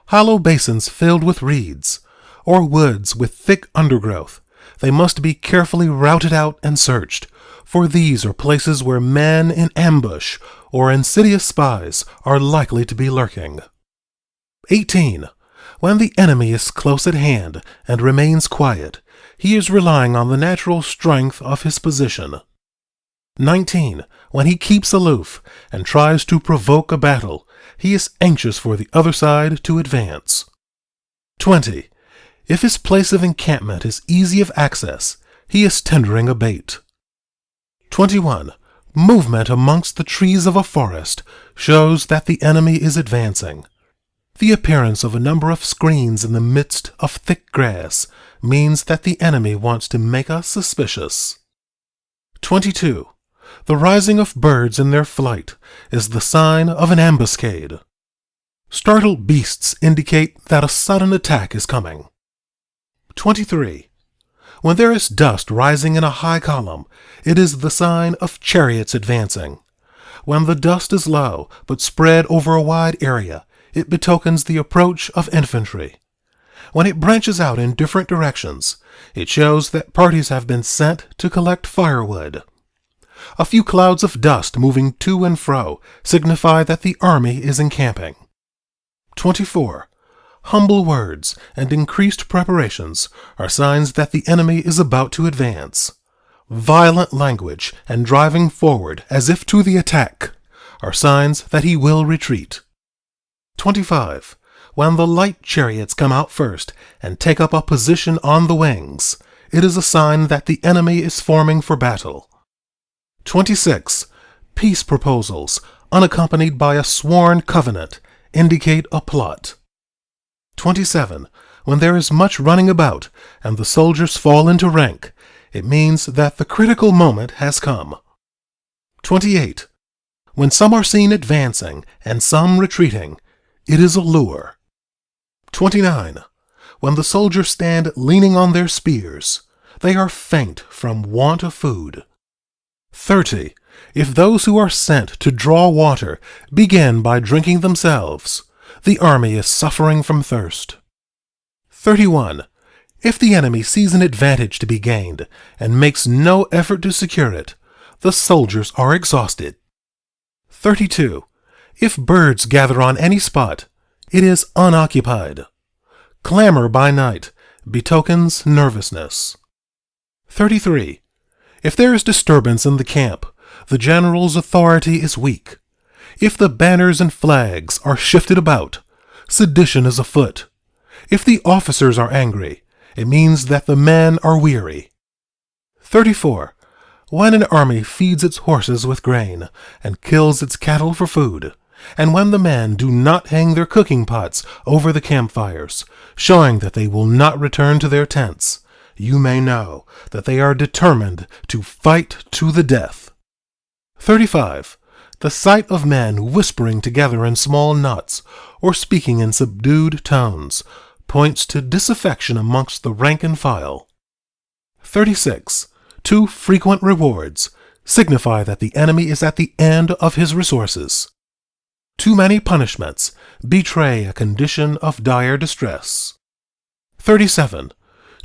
hollow basins filled with reeds, or woods with thick undergrowth, they must be carefully routed out and searched, for these are places where men in ambush or insidious spies are likely to be lurking. 18. When the enemy is close at hand and remains quiet, he is relying on the natural strength of his position. 19. When he keeps aloof and tries to provoke a battle, he is anxious for the other side to advance. 20. If his place of encampment is easy of access, he is tendering a bait. 21. Movement amongst the trees of a forest shows that the enemy is advancing. The appearance of a number of screens in the midst of thick grass means that the enemy wants to make us suspicious. 22. The rising of birds in their flight is the sign of an ambuscade. Startled beasts indicate that a sudden attack is coming. 23. When there is dust rising in a high column, it is the sign of chariots advancing. When the dust is low but spread over a wide area, it betokens the approach of infantry. When it branches out in different directions, it shows that parties have been sent to collect firewood. A few clouds of dust moving to and fro signify that the army is encamping. 24. Humble words and increased preparations are signs that the enemy is about to advance. Violent language and driving forward as if to the attack are signs that he will retreat. 25. When the light chariots come out first and take up a position on the wings, it is a sign that the enemy is forming for battle. 26. Peace proposals, unaccompanied by a sworn covenant, indicate a plot. 27. When there is much running about and the soldiers fall into rank, it means that the critical moment has come. 28. When some are seen advancing and some retreating, it is a lure. 29. When the soldiers stand leaning on their spears, they are faint from want of food. 30. If those who are sent to draw water begin by drinking themselves, the army is suffering from thirst. 31. If the enemy sees an advantage to be gained and makes no effort to secure it, the soldiers are exhausted. 32. If birds gather on any spot, it is unoccupied. Clamor by night betokens nervousness. 33. If there is disturbance in the camp, the general's authority is weak. If the banners and flags are shifted about, sedition is afoot. If the officers are angry, it means that the men are weary. 34. When an army feeds its horses with grain and kills its cattle for food, and when the men do not hang their cooking pots over the campfires, showing that they will not return to their tents, you may know that they are determined to fight to the death. 35. The sight of men whispering together in small knots or speaking in subdued tones points to disaffection amongst the rank and file. 36. Too frequent rewards signify that the enemy is at the end of his resources. Too many punishments betray a condition of dire distress. 37.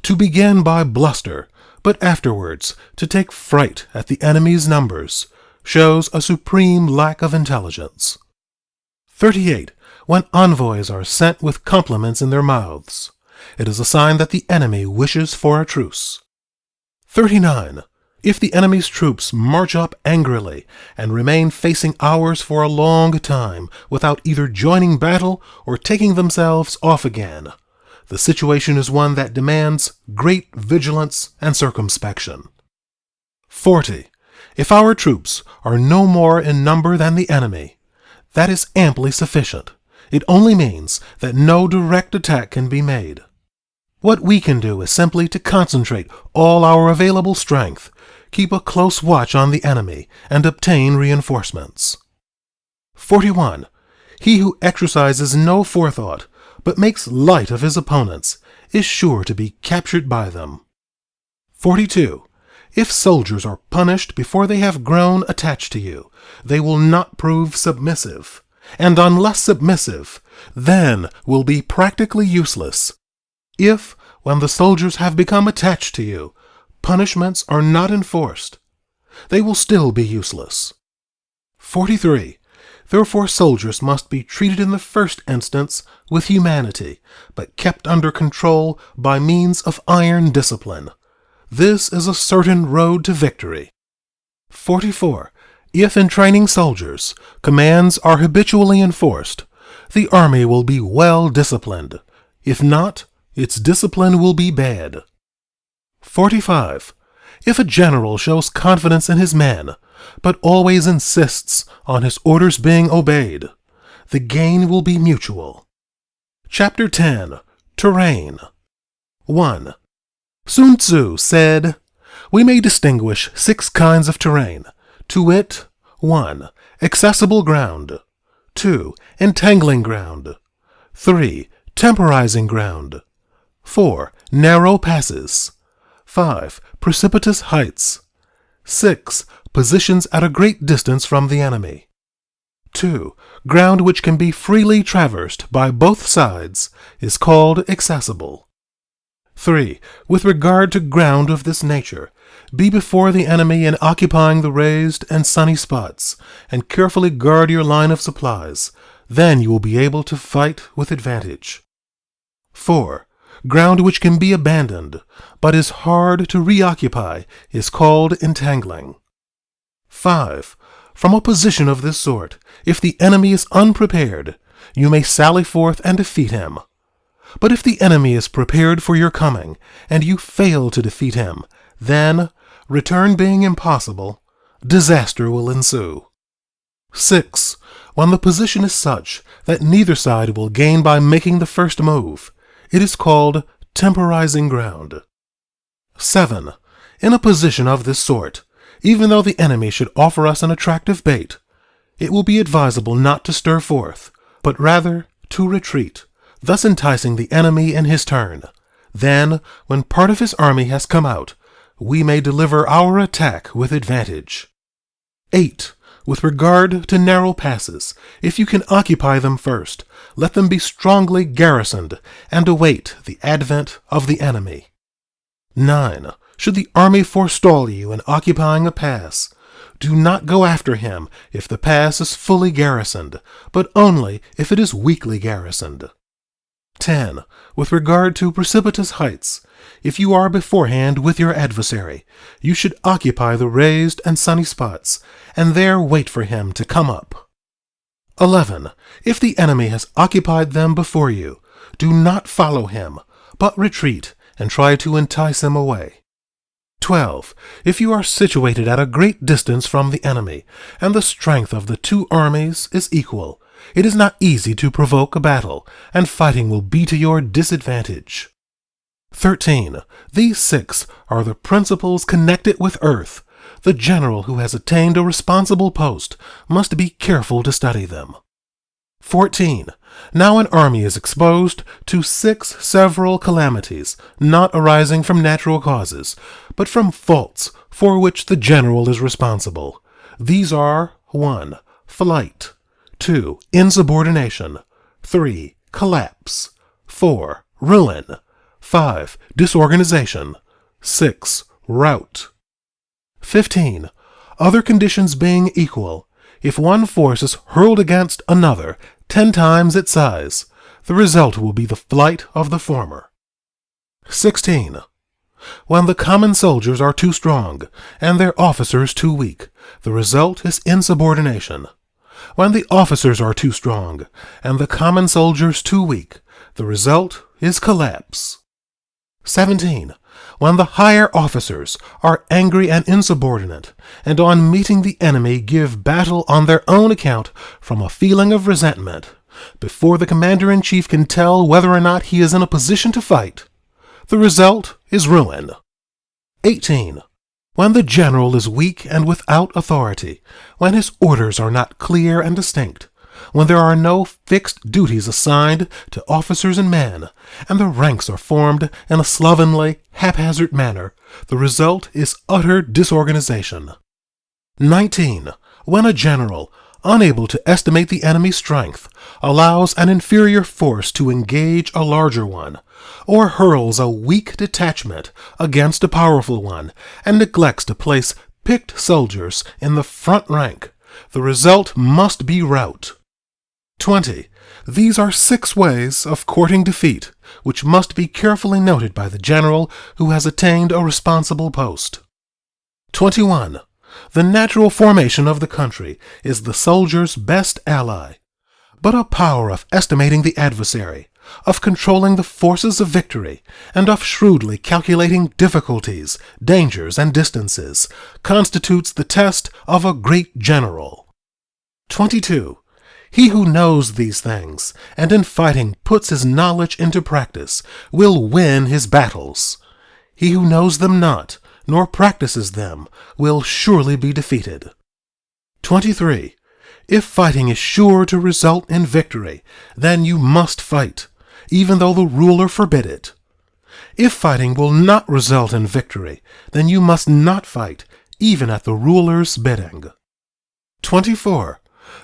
To begin by bluster, but afterwards to take fright at the enemy's numbers, shows a supreme lack of intelligence. 38. When envoys are sent with compliments in their mouths, it is a sign that the enemy wishes for a truce. 39. If the enemy's troops march up angrily and remain facing ours for a long time without either joining battle or taking themselves off again, the situation is one that demands great vigilance and circumspection. 40. If our troops are no more in number than the enemy, that is amply sufficient. It only means that no direct attack can be made. What we can do is simply to concentrate all our available strength, keep a close watch on the enemy, and obtain reinforcements. 41. He who exercises no forethought, but makes light of his opponents, is sure to be captured by them. 42. If soldiers are punished before they have grown attached to you, they will not prove submissive, and unless submissive, then will be practically useless. If, when the soldiers have become attached to you, punishments are not enforced, they will still be useless. 43. Therefore soldiers must be treated in the first instance with humanity, but kept under control by means of iron discipline. This is a certain road to victory. 44. If in training soldiers, commands are habitually enforced, the army will be well disciplined. If not, its discipline will be bad. 45. If a general shows confidence in his men, but always insists on his orders being obeyed, the gain will be mutual. Chapter 10. Terrain. 1. Sun Tzu said, "We may distinguish 6 kinds of terrain, to wit, 1. Accessible ground, 2. Entangling ground, 3. Temporizing ground, 4. Narrow passes, 5. Precipitous heights, 6. Positions at a great distance from the enemy. 2. Ground which can be freely traversed by both sides is called accessible. 3. With regard to ground of this nature, be before the enemy in occupying the raised and sunny spots, and carefully guard your line of supplies. Then you will be able to fight with advantage. 4. Ground which can be abandoned, but is hard to reoccupy, is called entangling. 5. From a position of this sort, if the enemy is unprepared, you may sally forth and defeat him. But if the enemy is prepared for your coming, and you fail to defeat him, then, return being impossible, disaster will ensue. 6. When the position is such that neither side will gain by making the first move, it is called temporizing ground. 7. In a position of this sort, even though the enemy should offer us an attractive bait, it will be advisable not to stir forth, but rather to retreat, thus enticing the enemy in his turn. Then, when part of his army has come out, we may deliver our attack with advantage. 8. With regard to narrow passes, if you can occupy them first, let them be strongly garrisoned and await the advent of the enemy. 9. Should the army forestall you in occupying a pass, do not go after him if the pass is fully garrisoned, but only if it is weakly garrisoned. 10. With regard to precipitous heights, if you are beforehand with your adversary, you should occupy the raised and sunny spots, and there wait for him to come up. 11. If the enemy has occupied them before you, do not follow him, but retreat and try to entice him away. 12. If you are situated at a great distance from the enemy, and the strength of the 2 armies is equal, it is not easy to provoke a battle, and fighting will be to your disadvantage. 13. These 6 are the principles connected with earth. The general who has attained a responsible post must be careful to study them. 14. Now an army is exposed to 6 several calamities, not arising from natural causes, but from faults for which the general is responsible. These are 1. Flight, 2. Insubordination, 3. Collapse, 4. Ruin, 5. Disorganization, 6. Rout. 15. Other conditions being equal, if one force is hurled against another 10 times its size, the result will be the flight of the former. 16. When the common soldiers are too strong, and their officers too weak, the result is insubordination. When the officers are too strong, and the common soldiers too weak, the result is collapse. 17. When the higher officers are angry and insubordinate, and on meeting the enemy give battle on their own account from a feeling of resentment, before the commander-in-chief can tell whether or not he is in a position to fight, The result is ruin. 18. When the general is weak and without authority, when his orders are not clear and distinct, when there are no fixed duties assigned to officers and men, and the ranks are formed in a slovenly, haphazard manner, the result is utter disorganization. 19. When a general, unable to estimate the enemy's strength, allows an inferior force to engage a larger one, or hurls a weak detachment against a powerful one, and neglects to place picked soldiers in the front rank, the result must be rout. 20. These are 6 ways of courting defeat, which must be carefully noted by the general who has attained a responsible post. 21. The natural formation of the country is the soldier's best ally, but a power of estimating the adversary, of controlling the forces of victory, and of shrewdly calculating difficulties, dangers, and distances, constitutes the test of a great general. 22. He who knows these things, and in fighting puts his knowledge into practice, will win his battles. He who knows them not, nor practices them, will surely be defeated. 23. If fighting is sure to result in victory, then you must fight, even though the ruler forbid it. If fighting will not result in victory, then you must not fight, even at the ruler's bidding. 24.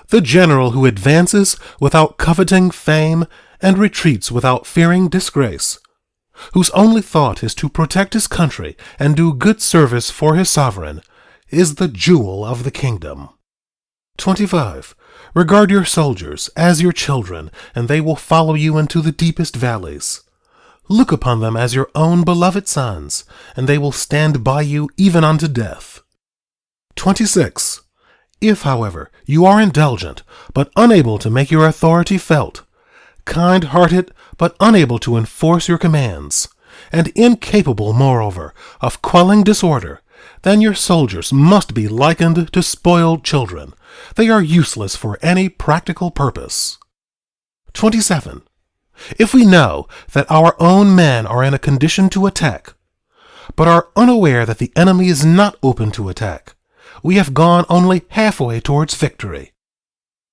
The general who advances without coveting fame and retreats without fearing disgrace, whose only thought is to protect his country and do good service for his sovereign, is the jewel of the kingdom. 25. Regard your soldiers as your children, and they will follow you into the deepest valleys. Look upon them as your own beloved sons, and they will stand by you even unto death. 26. If, however, you are indulgent, but unable to make your authority felt, kind-hearted, but unable to enforce your commands, and incapable, moreover, of quelling disorder, then your soldiers must be likened to spoiled children. They are useless for any practical purpose. 27. If we know that our own men are in a condition to attack, but are unaware that the enemy is not open to attack, we have gone only halfway towards victory.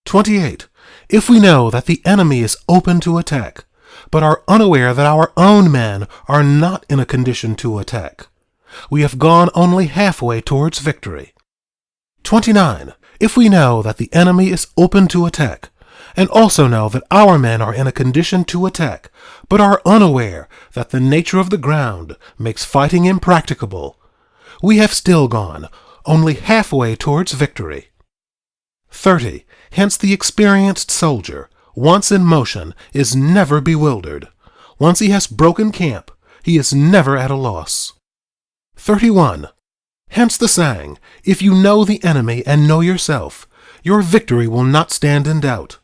28. If we know that the enemy is open to attack, but are unaware that our own men are not in a condition to attack, we have gone only halfway towards victory. 29. If we know that the enemy is open to attack, and also know that our men are in a condition to attack, but are unaware that the nature of the ground makes fighting impracticable, we have still gone only halfway towards victory. 30. Hence the experienced soldier, once in motion, is never bewildered. Once he has broken camp, he is never at a loss. 31. Hence the saying, if you know the enemy and know yourself, your victory will not stand in doubt.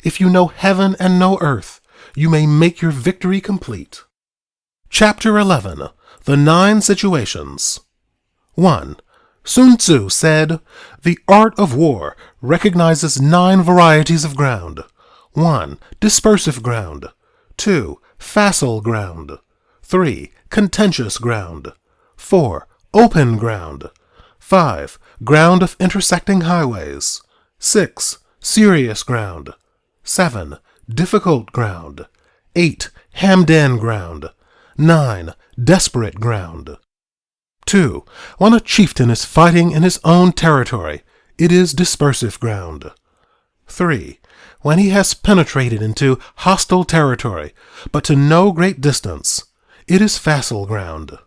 If you know heaven and know earth, you may make your victory complete. Chapter 11. The 9 Situations. 1. Sun Tzu said, the art of war recognizes 9 varieties of ground. 1. Dispersive ground. 2. Facile ground. 3. Contentious ground. 4. Open ground. 5. Ground of intersecting highways. 6. Serious ground. 7. Difficult ground. 8. Hemmed-in ground. 9. Desperate ground. 2. When a chieftain is fighting in his own territory, it is dispersive ground. 3. When he has penetrated into hostile territory, but to no great distance, it is facile ground.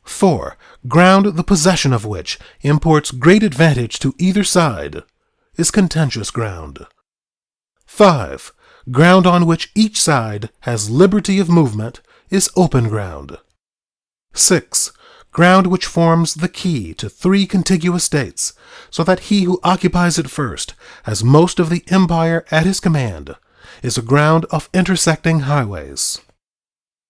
4. Ground the possession of which imports great advantage to either side, is contentious ground. 5. Ground on which each side has liberty of movement is open ground. 6. Ground which forms the key to 3 contiguous states, so that he who occupies it first has most of the empire at his command, is a ground of intersecting highways.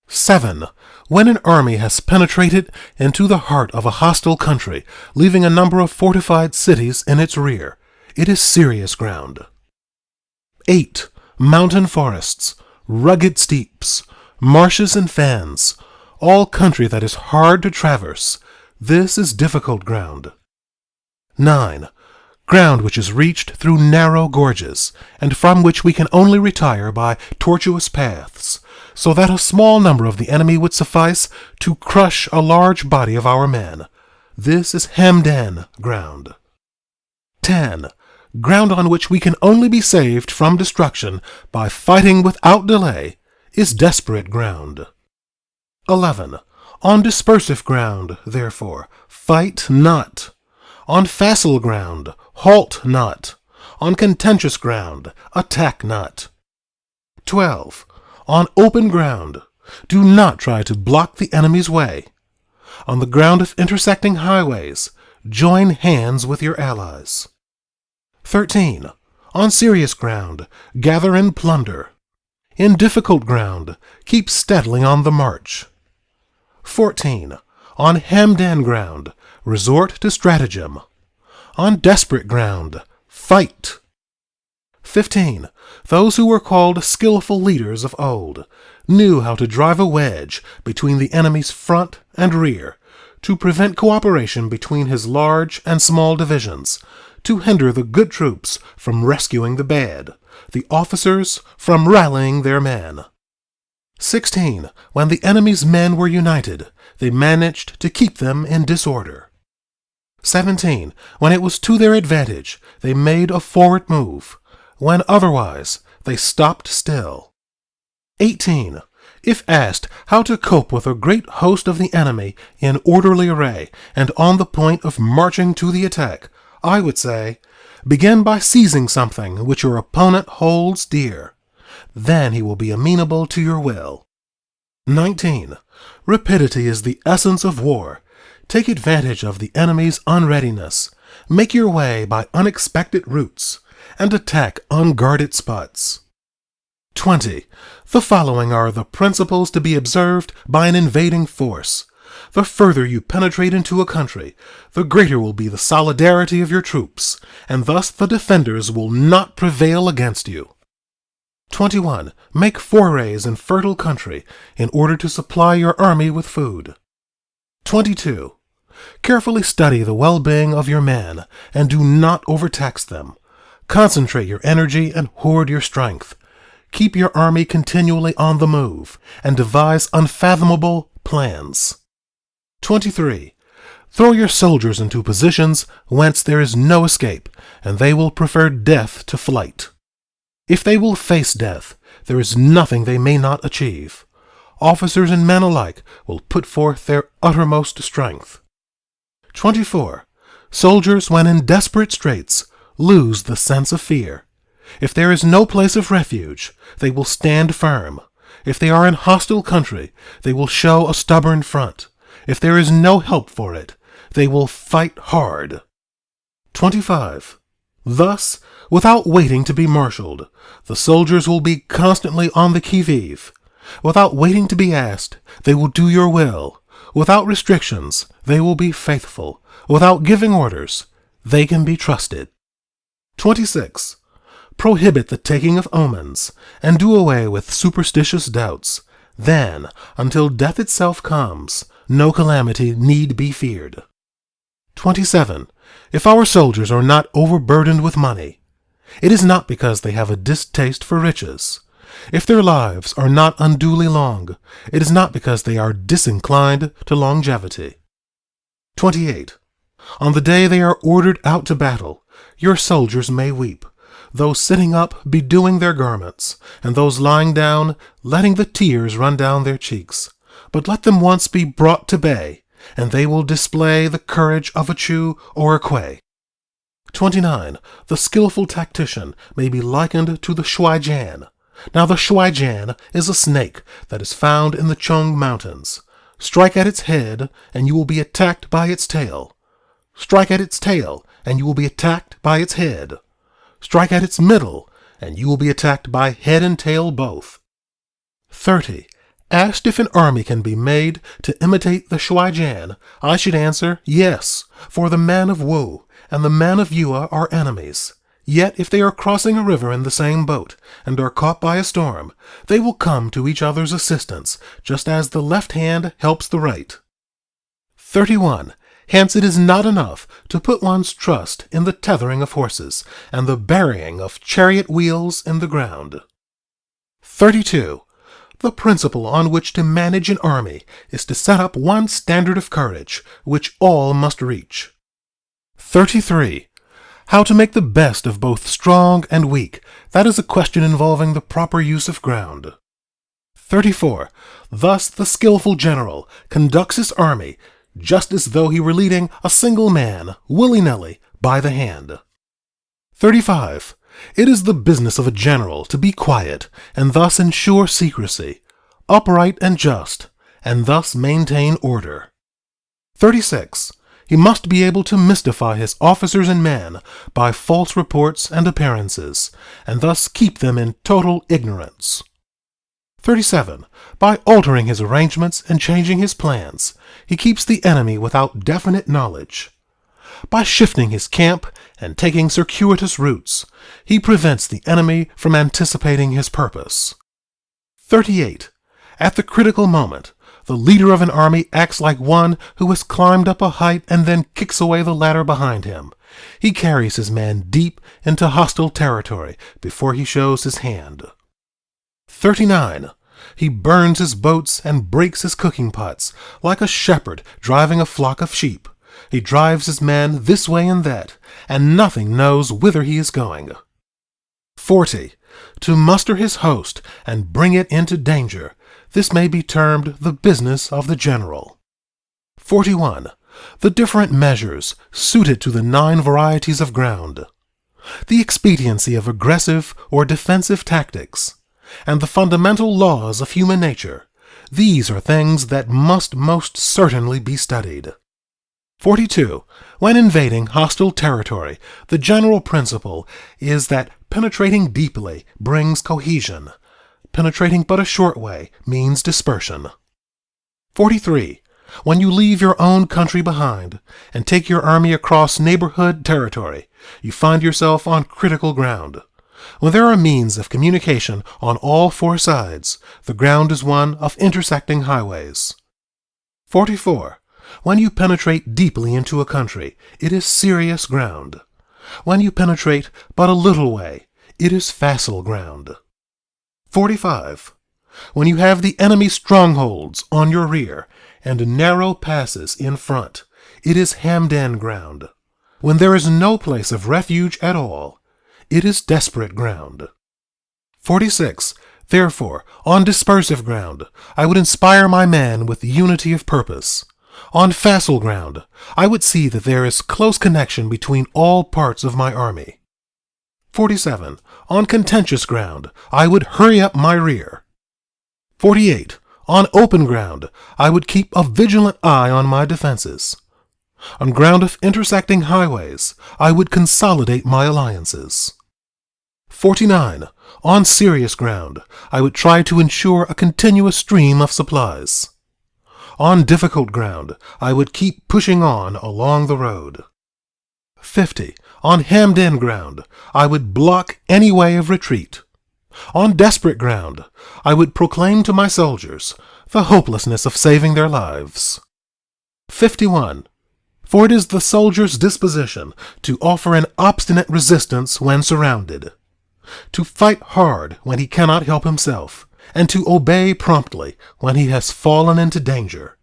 7. When an army has penetrated into the heart of a hostile country, leaving a number of fortified cities in its rear, it is serious ground. 8. Mountain forests, rugged steeps, marshes and fens, all country that is hard to traverse. This is difficult ground. 9. Ground which is reached through narrow gorges, and from which we can only retire by tortuous paths, so that a small number of the enemy would suffice to crush a large body of our men. This is hemmed-in ground. 10. Ground on which we can only be saved from destruction by fighting without delay is desperate ground. 11. On dispersive ground, therefore, fight not. On facile ground, halt not. On contentious ground, attack not. 12. On open ground, do not try to block the enemy's way. On the ground of intersecting highways, join hands with your allies. 13. On serious ground, gather and plunder. In difficult ground, keep steadily on the march. 14. On hemmed-in ground, resort to stratagem. On desperate ground, fight. 15. Those who were called skillful leaders of old knew how to drive a wedge between the enemy's front and rear, to prevent cooperation between his large and small divisions, to hinder the good troops from rescuing the bad, the officers from rallying their men. 16. When the enemy's men were united, they managed to keep them in disorder. 17. When it was to their advantage, they made a forward move. When otherwise, they stopped still. 18. If asked how to cope with a great host of the enemy in orderly array and on the point of marching to the attack, I would say, begin by seizing something which your opponent holds dear. Then he will be amenable to your will. 19. Rapidity is the essence of war. Take advantage of the enemy's unreadiness. Make your way by unexpected routes, and attack unguarded spots. 20. The following are the principles to be observed by an invading force. The further you penetrate into a country, the greater will be the solidarity of your troops, and thus the defenders will not prevail against you. 21. Make forays in fertile country in order to supply your army with food. 22. Carefully study the well-being of your men, and do not overtax them. Concentrate your energy and hoard your strength. Keep your army continually on the move, and devise unfathomable plans. 23. Throw your soldiers into positions whence there is no escape, and they will prefer death to flight. If they will face death, there is nothing they may not achieve. Officers and men alike will put forth their uttermost strength. 24. Soldiers, when in desperate straits, lose the sense of fear. If there is no place of refuge, they will stand firm. If they are in hostile country, they will show a stubborn front. If there is no help for it, they will fight hard. 25. Thus, without waiting to be marshaled, the soldiers will be constantly on the qui-vive. Without waiting to be asked, they will do your will. Without restrictions, they will be faithful. Without giving orders, they can be trusted. 26. Prohibit the taking of omens, and do away with superstitious doubts. Then, until death itself comes, no calamity need be feared. 27. If our soldiers are not overburdened with money, it is not because they have a distaste for riches. If their lives are not unduly long, it is not because they are disinclined to longevity. 28. On the day they are ordered out to battle, your soldiers may weep, those sitting up bedewing their garments, and those lying down letting the tears run down their cheeks. But let them once be brought to bay, and they will display the courage of a Chu or a Kuei. 29. The skillful tactician may be likened to the shuai-jan. Now the shuai-jan is a snake that is found in the Chong Mountains. Strike at its head, and you will be attacked by its tail. Strike at its tail, and you will be attacked by its head. Strike at its middle, and you will be attacked by head and tail both. 30. Asked if an army can be made to imitate the shuai-jan, I should answer yes, for the man of Wu and the man of Yue are enemies. Yet if they are crossing a river in the same boat, and are caught by a storm, they will come to each other's assistance, just as the left hand helps the right. 31. Hence it is not enough to put one's trust in the tethering of horses, and the burying of chariot wheels in the ground. 32. The principle on which to manage an army is to set up one standard of courage, which all must reach. 33. How to make the best of both strong and weak, that is a question involving the proper use of ground. 34. Thus the skillful general conducts his army just as though he were leading a single man, willy-nilly, by the hand. 35. It is the business of a general to be quiet, and thus ensure secrecy, upright and just, and thus maintain order. 36. He must be able to mystify his officers and men by false reports and appearances, and thus keep them in total ignorance. 37. By altering his arrangements and changing his plans, he keeps the enemy without definite knowledge. By shifting his camp and taking circuitous routes, he prevents the enemy from anticipating his purpose. 38. At the critical moment, the leader of an army acts like one who has climbed up a height and then kicks away the ladder behind him. He carries his men deep into hostile territory before he shows his hand. 39. He burns his boats and breaks his cooking pots, like a shepherd driving a flock of sheep. He drives his men this way and that, and nothing knows whither he is going. 40. To muster his host and bring it into danger, this may be termed the business of the general. 41. The different measures suited to the 9 varieties of ground. The expediency of aggressive or defensive tactics, and the fundamental laws of human nature, these are things that must most certainly be studied. 42. When invading hostile territory, the general principle is that penetrating deeply brings cohesion. Penetrating but a short way means dispersion. 43. When you leave your own country behind and take your army across neighborhood territory, you find yourself on critical ground. When there are means of communication on all 4 sides, the ground is one of intersecting highways. 44. When you penetrate deeply into a country, it is serious ground. When you penetrate but a little way, it is facile ground. 45. When you have the enemy's strongholds on your rear and narrow passes in front, it is hemmed-in ground. When there is no place of refuge at all, it is desperate ground. 46. Therefore, on dispersive ground, I would inspire my man with unity of purpose. On facile ground, I would see that there is close connection between all parts of my army. 47. On contentious ground, I would hurry up my rear. 48. On open ground, I would keep a vigilant eye on my defenses. On ground of intersecting highways, I would consolidate my alliances. 49. On serious ground, I would try to ensure a continuous stream of supplies. On difficult ground, I would keep pushing on along the road. 50. On hemmed-in ground, I would block any way of retreat. On desperate ground, I would proclaim to my soldiers the hopelessness of saving their lives. 51. For it is the soldier's disposition to offer an obstinate resistance when surrounded, to fight hard when he cannot help himself, and to obey promptly when he has fallen into danger.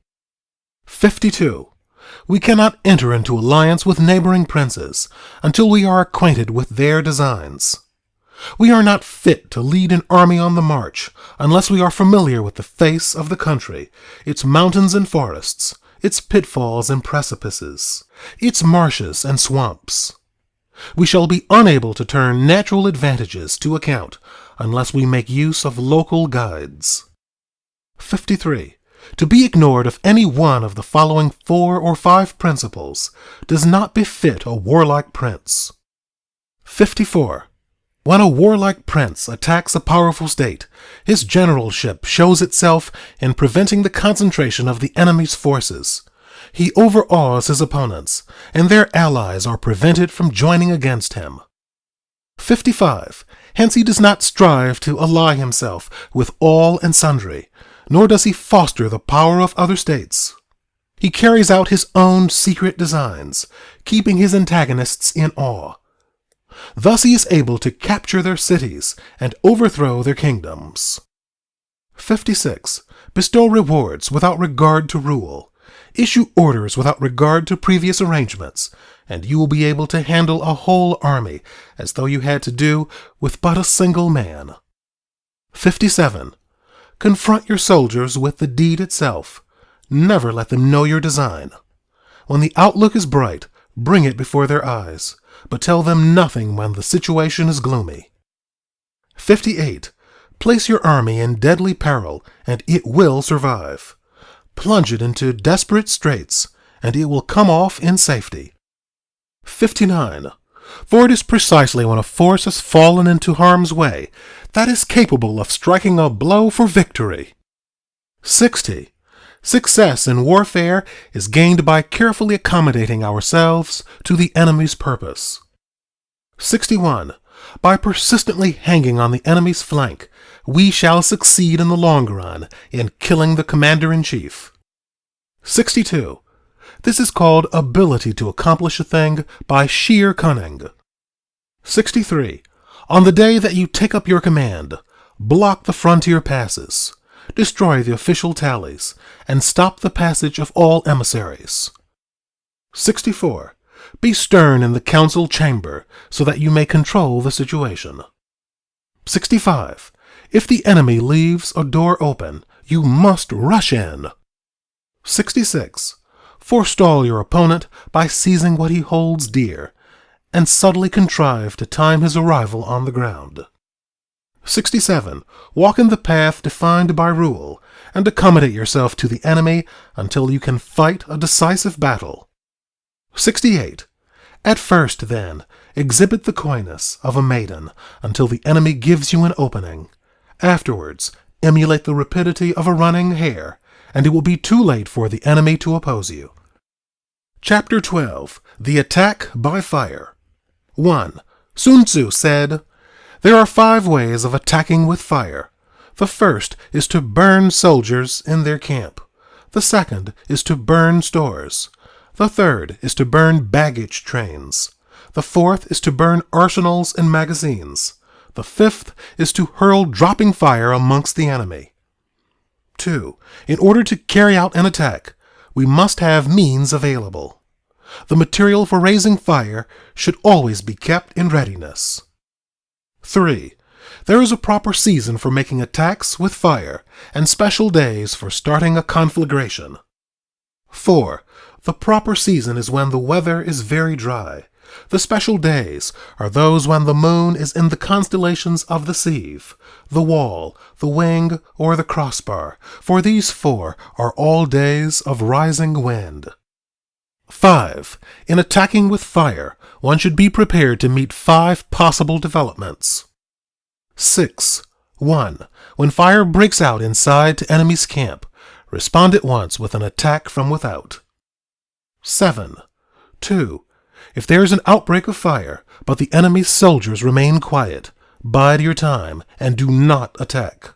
52. We cannot enter into alliance with neighboring princes until we are acquainted with their designs. We are not fit to lead an army on the march unless we are familiar with the face of the country, its mountains and forests, its pitfalls and precipices, its marshes and swamps. We shall be unable to turn natural advantages to account unless we make use of local guides. 53. To be ignored of any one of the following 4 or 5 principles does not befit a warlike prince. 54. When a warlike prince attacks a powerful state, his generalship shows itself in preventing the concentration of the enemy's forces. He overawes his opponents, and their allies are prevented from joining against him. 55. Hence he does not strive to ally himself with all and sundry, nor does he foster the power of other states. He carries out his own secret designs, keeping his antagonists in awe. Thus he is able to capture their cities and overthrow their kingdoms. 56. Bestow rewards without regard to rule. Issue orders without regard to previous arrangements, and you will be able to handle a whole army as though you had to do with but a single man. 57. Confront your soldiers with the deed itself. Never let them know your design. When the outlook is bright, bring it before their eyes, but tell them nothing when the situation is gloomy. 58. Place your army in deadly peril, and it will survive. Plunge it into desperate straits, and it will come off in safety. 59. For it is precisely when a force has fallen into harm's way that is capable of striking a blow for victory. 60. Success in warfare is gained by carefully accommodating ourselves to the enemy's purpose. 61. By persistently hanging on the enemy's flank, we shall succeed in the long run in killing the commander-in-chief. 62. This is called ability to accomplish a thing by sheer cunning. 63. On the day that you take up your command, block the frontier passes, destroy the official tallies, and stop the passage of all emissaries. 64. Be stern in the council chamber so that you may control the situation. 65. If the enemy leaves a door open, you must rush in. 66. Forestall your opponent by seizing what he holds dear, and subtly contrive to time his arrival on the ground. 67. Walk in the path defined by rule, and accommodate yourself to the enemy until you can fight a decisive battle. 68. At first, then, exhibit the coyness of a maiden until the enemy gives you an opening. Afterwards, emulate the rapidity of a running hare, and it will be too late for the enemy to oppose you. Chapter 12. The Attack by Fire. 1. Sun Tzu said, "There are 5 ways of attacking with fire. The first is to burn soldiers in their camp. The second is to burn stores. The third is to burn baggage trains. The fourth is to burn arsenals and magazines. The fifth is to hurl dropping fire amongst the enemy." 2. In order to carry out an attack, we must have means available. The material for raising fire should always be kept in readiness. 3. There is a proper season for making attacks with fire, and special days for starting a conflagration. 4. The proper season is when the weather is very dry. The special days are those when the moon is in the constellations of the sieve, the wall, the wing, or the crossbar, for these 4 are all days of rising wind. 5. In attacking with fire, one should be prepared to meet 5 possible developments. 6. 1. When fire breaks out inside the enemy's camp, respond at once with an attack from without. 7. 2. If there is an outbreak of fire, but the enemy's soldiers remain quiet, bide your time and do not attack.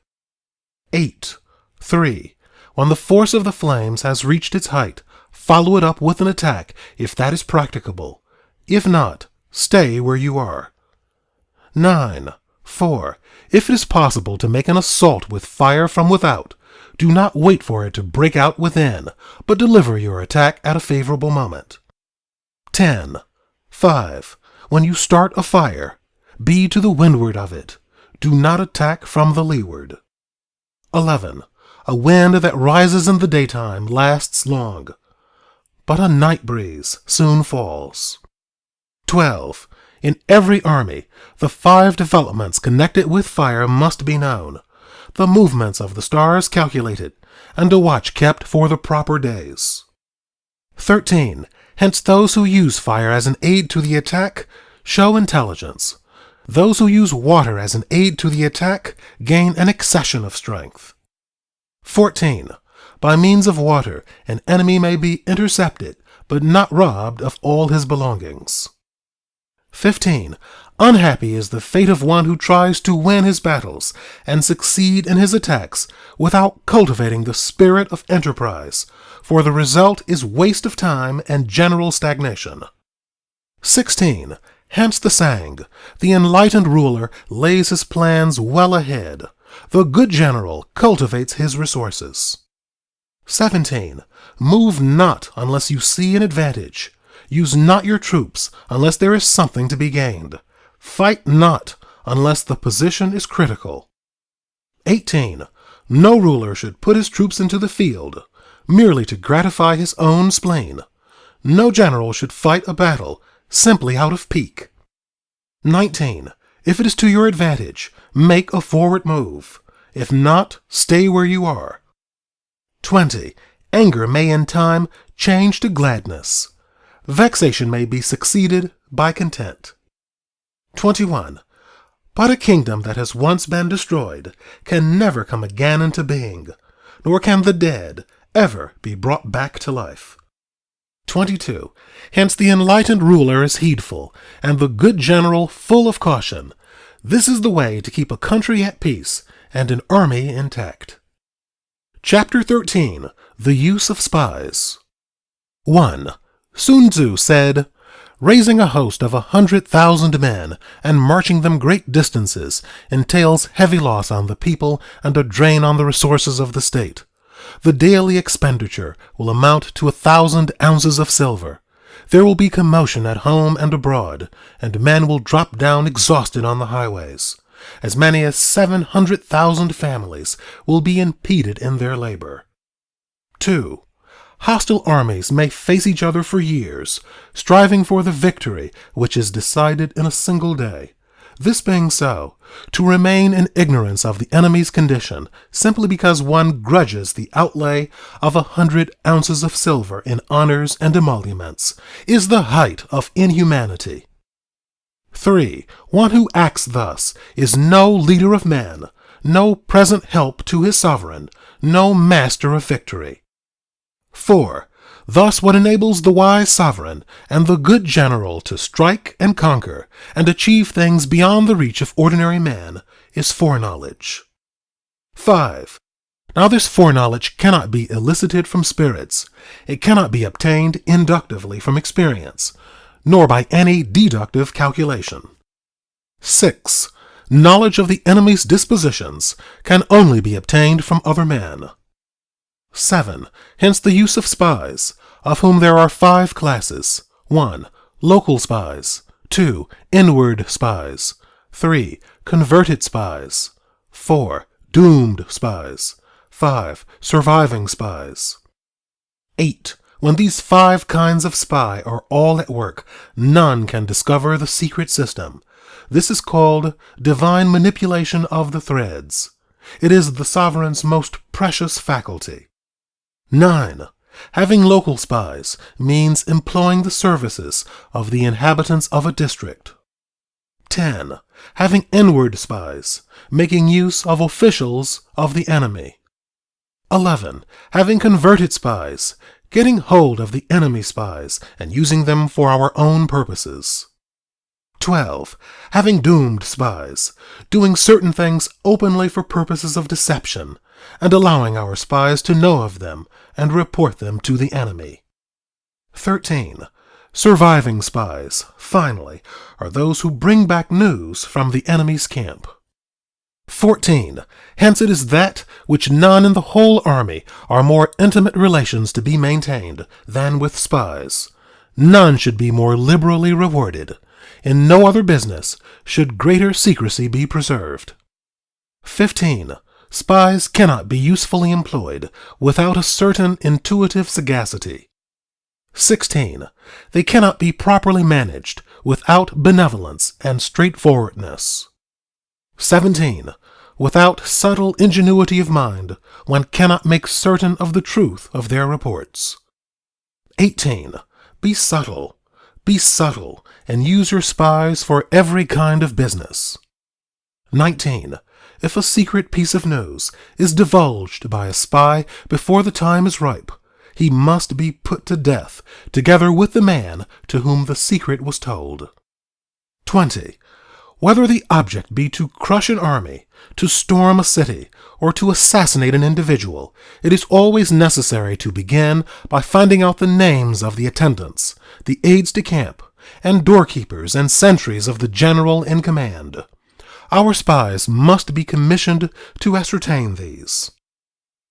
8. 3. When the force of the flames has reached its height, follow it up with an attack if that is practicable. If not, stay where you are. 9. 4. If it is possible to make an assault with fire from without, do not wait for it to break out within, but deliver your attack at a favorable moment. 10. 5. When you start a fire, be to the windward of it. Do not attack from the leeward. 11. A wind that rises in the daytime lasts long, but a night breeze soon falls. 12. In every army, the 5 developments connected with fire must be known, the movements of the stars calculated, and a watch kept for the proper days. 13. Hence those who use fire as an aid to the attack show intelligence. Those who use water as an aid to the attack gain an accession of strength. 14. By means of water, an enemy may be intercepted, but not robbed of all his belongings. 15. Unhappy is the fate of one who tries to win his battles and succeed in his attacks without cultivating the spirit of enterprise, for the result is waste of time and general stagnation. 16. Hence the saying, the enlightened ruler lays his plans well ahead. The good general cultivates his resources. 17. Move not unless you see an advantage. Use not your troops unless there is something to be gained. Fight not unless the position is critical. 18. No ruler should put his troops into the field merely to gratify his own spleen. No general should fight a battle simply out of pique. 19. If it is to your advantage, make a forward move. If not, stay where you are. 20. Anger may in time change to gladness. Vexation may be succeeded by content. 21. But a kingdom that has once been destroyed can never come again into being, nor can the dead ever be brought back to life. 22. Hence the enlightened ruler is heedful, and the good general full of caution. This is the way to keep a country at peace and an army intact. Chapter 13. The Use of Spies. 1. Sun Tzu said, raising a host of 100,000 men and marching them great distances entails heavy loss on the people and a drain on the resources of the state. The daily expenditure will amount to 1,000 ounces of silver. There will be commotion at home and abroad, and men will drop down exhausted on the highways. As many as 700,000 families will be impeded in their labor. 2. Hostile armies may face each other for years, striving for the victory which is decided in a single day. This being so, to remain in ignorance of the enemy's condition simply because one grudges the outlay of 100 ounces of silver in honors and emoluments is the height of inhumanity. 3. One who acts thus is no leader of men, no present help to his sovereign, no master of victory. 4. Thus what enables the wise sovereign and the good general to strike and conquer and achieve things beyond the reach of ordinary man is foreknowledge. 5. Now this foreknowledge cannot be elicited from spirits. It cannot be obtained inductively from experience, nor by any deductive calculation. 6. Knowledge of the enemy's dispositions can only be obtained from other men. 7. Hence the use of spies, of whom there are 5 classes. 1. Local spies. 2. Inward spies. 3. Converted spies. 4. Doomed spies. 5. Surviving spies. 8. When these 5 kinds of spy are all at work, none can discover the secret system. This is called divine manipulation of the threads. It is the sovereign's most precious faculty. 9. Having local spies means employing the services of the inhabitants of a district. 10. Having inward spies, making use of officials of the enemy. 11. Having converted spies, getting hold of the enemy spies and using them for our own purposes. 12. Having doomed spies, doing certain things openly for purposes of deception, and allowing our spies to know of them and report them to the enemy. 13. Surviving spies, finally, are those who bring back news from the enemy's camp. 14. Hence it is that which none in the whole army are more intimate relations to be maintained than with spies. None should be more liberally rewarded. In no other business should greater secrecy be preserved. 15. Spies cannot be usefully employed without a certain intuitive sagacity. 16. They cannot be properly managed without benevolence and straightforwardness. 17. Without subtle ingenuity of mind, one cannot make certain of the truth of their reports. 18. Be subtle, and use your spies for every kind of business. 19. If a secret piece of news is divulged by a spy before the time is ripe, he must be put to death, together with the man to whom the secret was told. 20. Whether the object be to crush an army, to storm a city, or to assassinate an individual, it is always necessary to begin by finding out the names of the attendants, the aides-de-camp, and doorkeepers and sentries of the general in command. Our spies must be commissioned to ascertain these.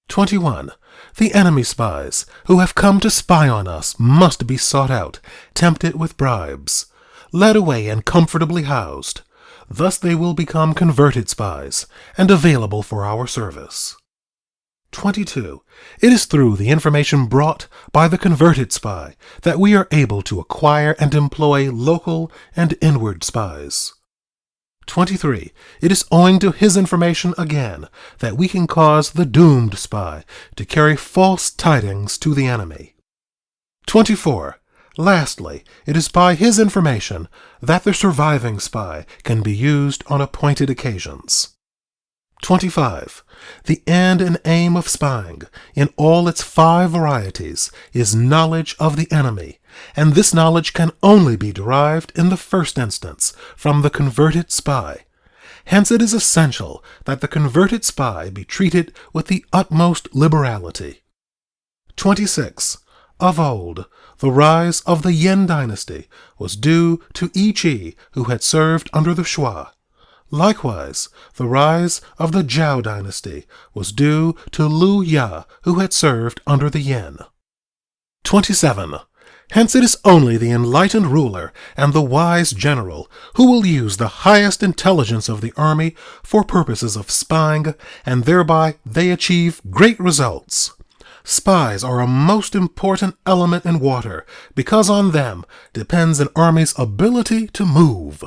21. The enemy spies who have come to spy on us must be sought out, tempted with bribes, led away and comfortably housed. Thus they will become converted spies and available for our service. 22. It is through the information brought by the converted spy that we are able to acquire and employ local and inward spies. 23. It is owing to his information again that we can cause the doomed spy to carry false tidings to the enemy. 24. Lastly, it is by his information that the surviving spy can be used on appointed occasions. 25. The end and aim of spying, in all its 5 varieties, is knowledge of the enemy, and this knowledge can only be derived in the first instance from the converted spy. Hence it is essential that the converted spy be treated with the utmost liberality. 26. Of old, the rise of the Yin dynasty was due to Yi Qi, who had served under the Shui. Likewise, the rise of the Zhao dynasty was due to Liu Ya, who had served under the Yin. 27. Hence it is only the enlightened ruler and the wise general who will use the highest intelligence of the army for purposes of spying, and thereby they achieve great results. Spies are a most important element in water because on them depends an army's ability to move.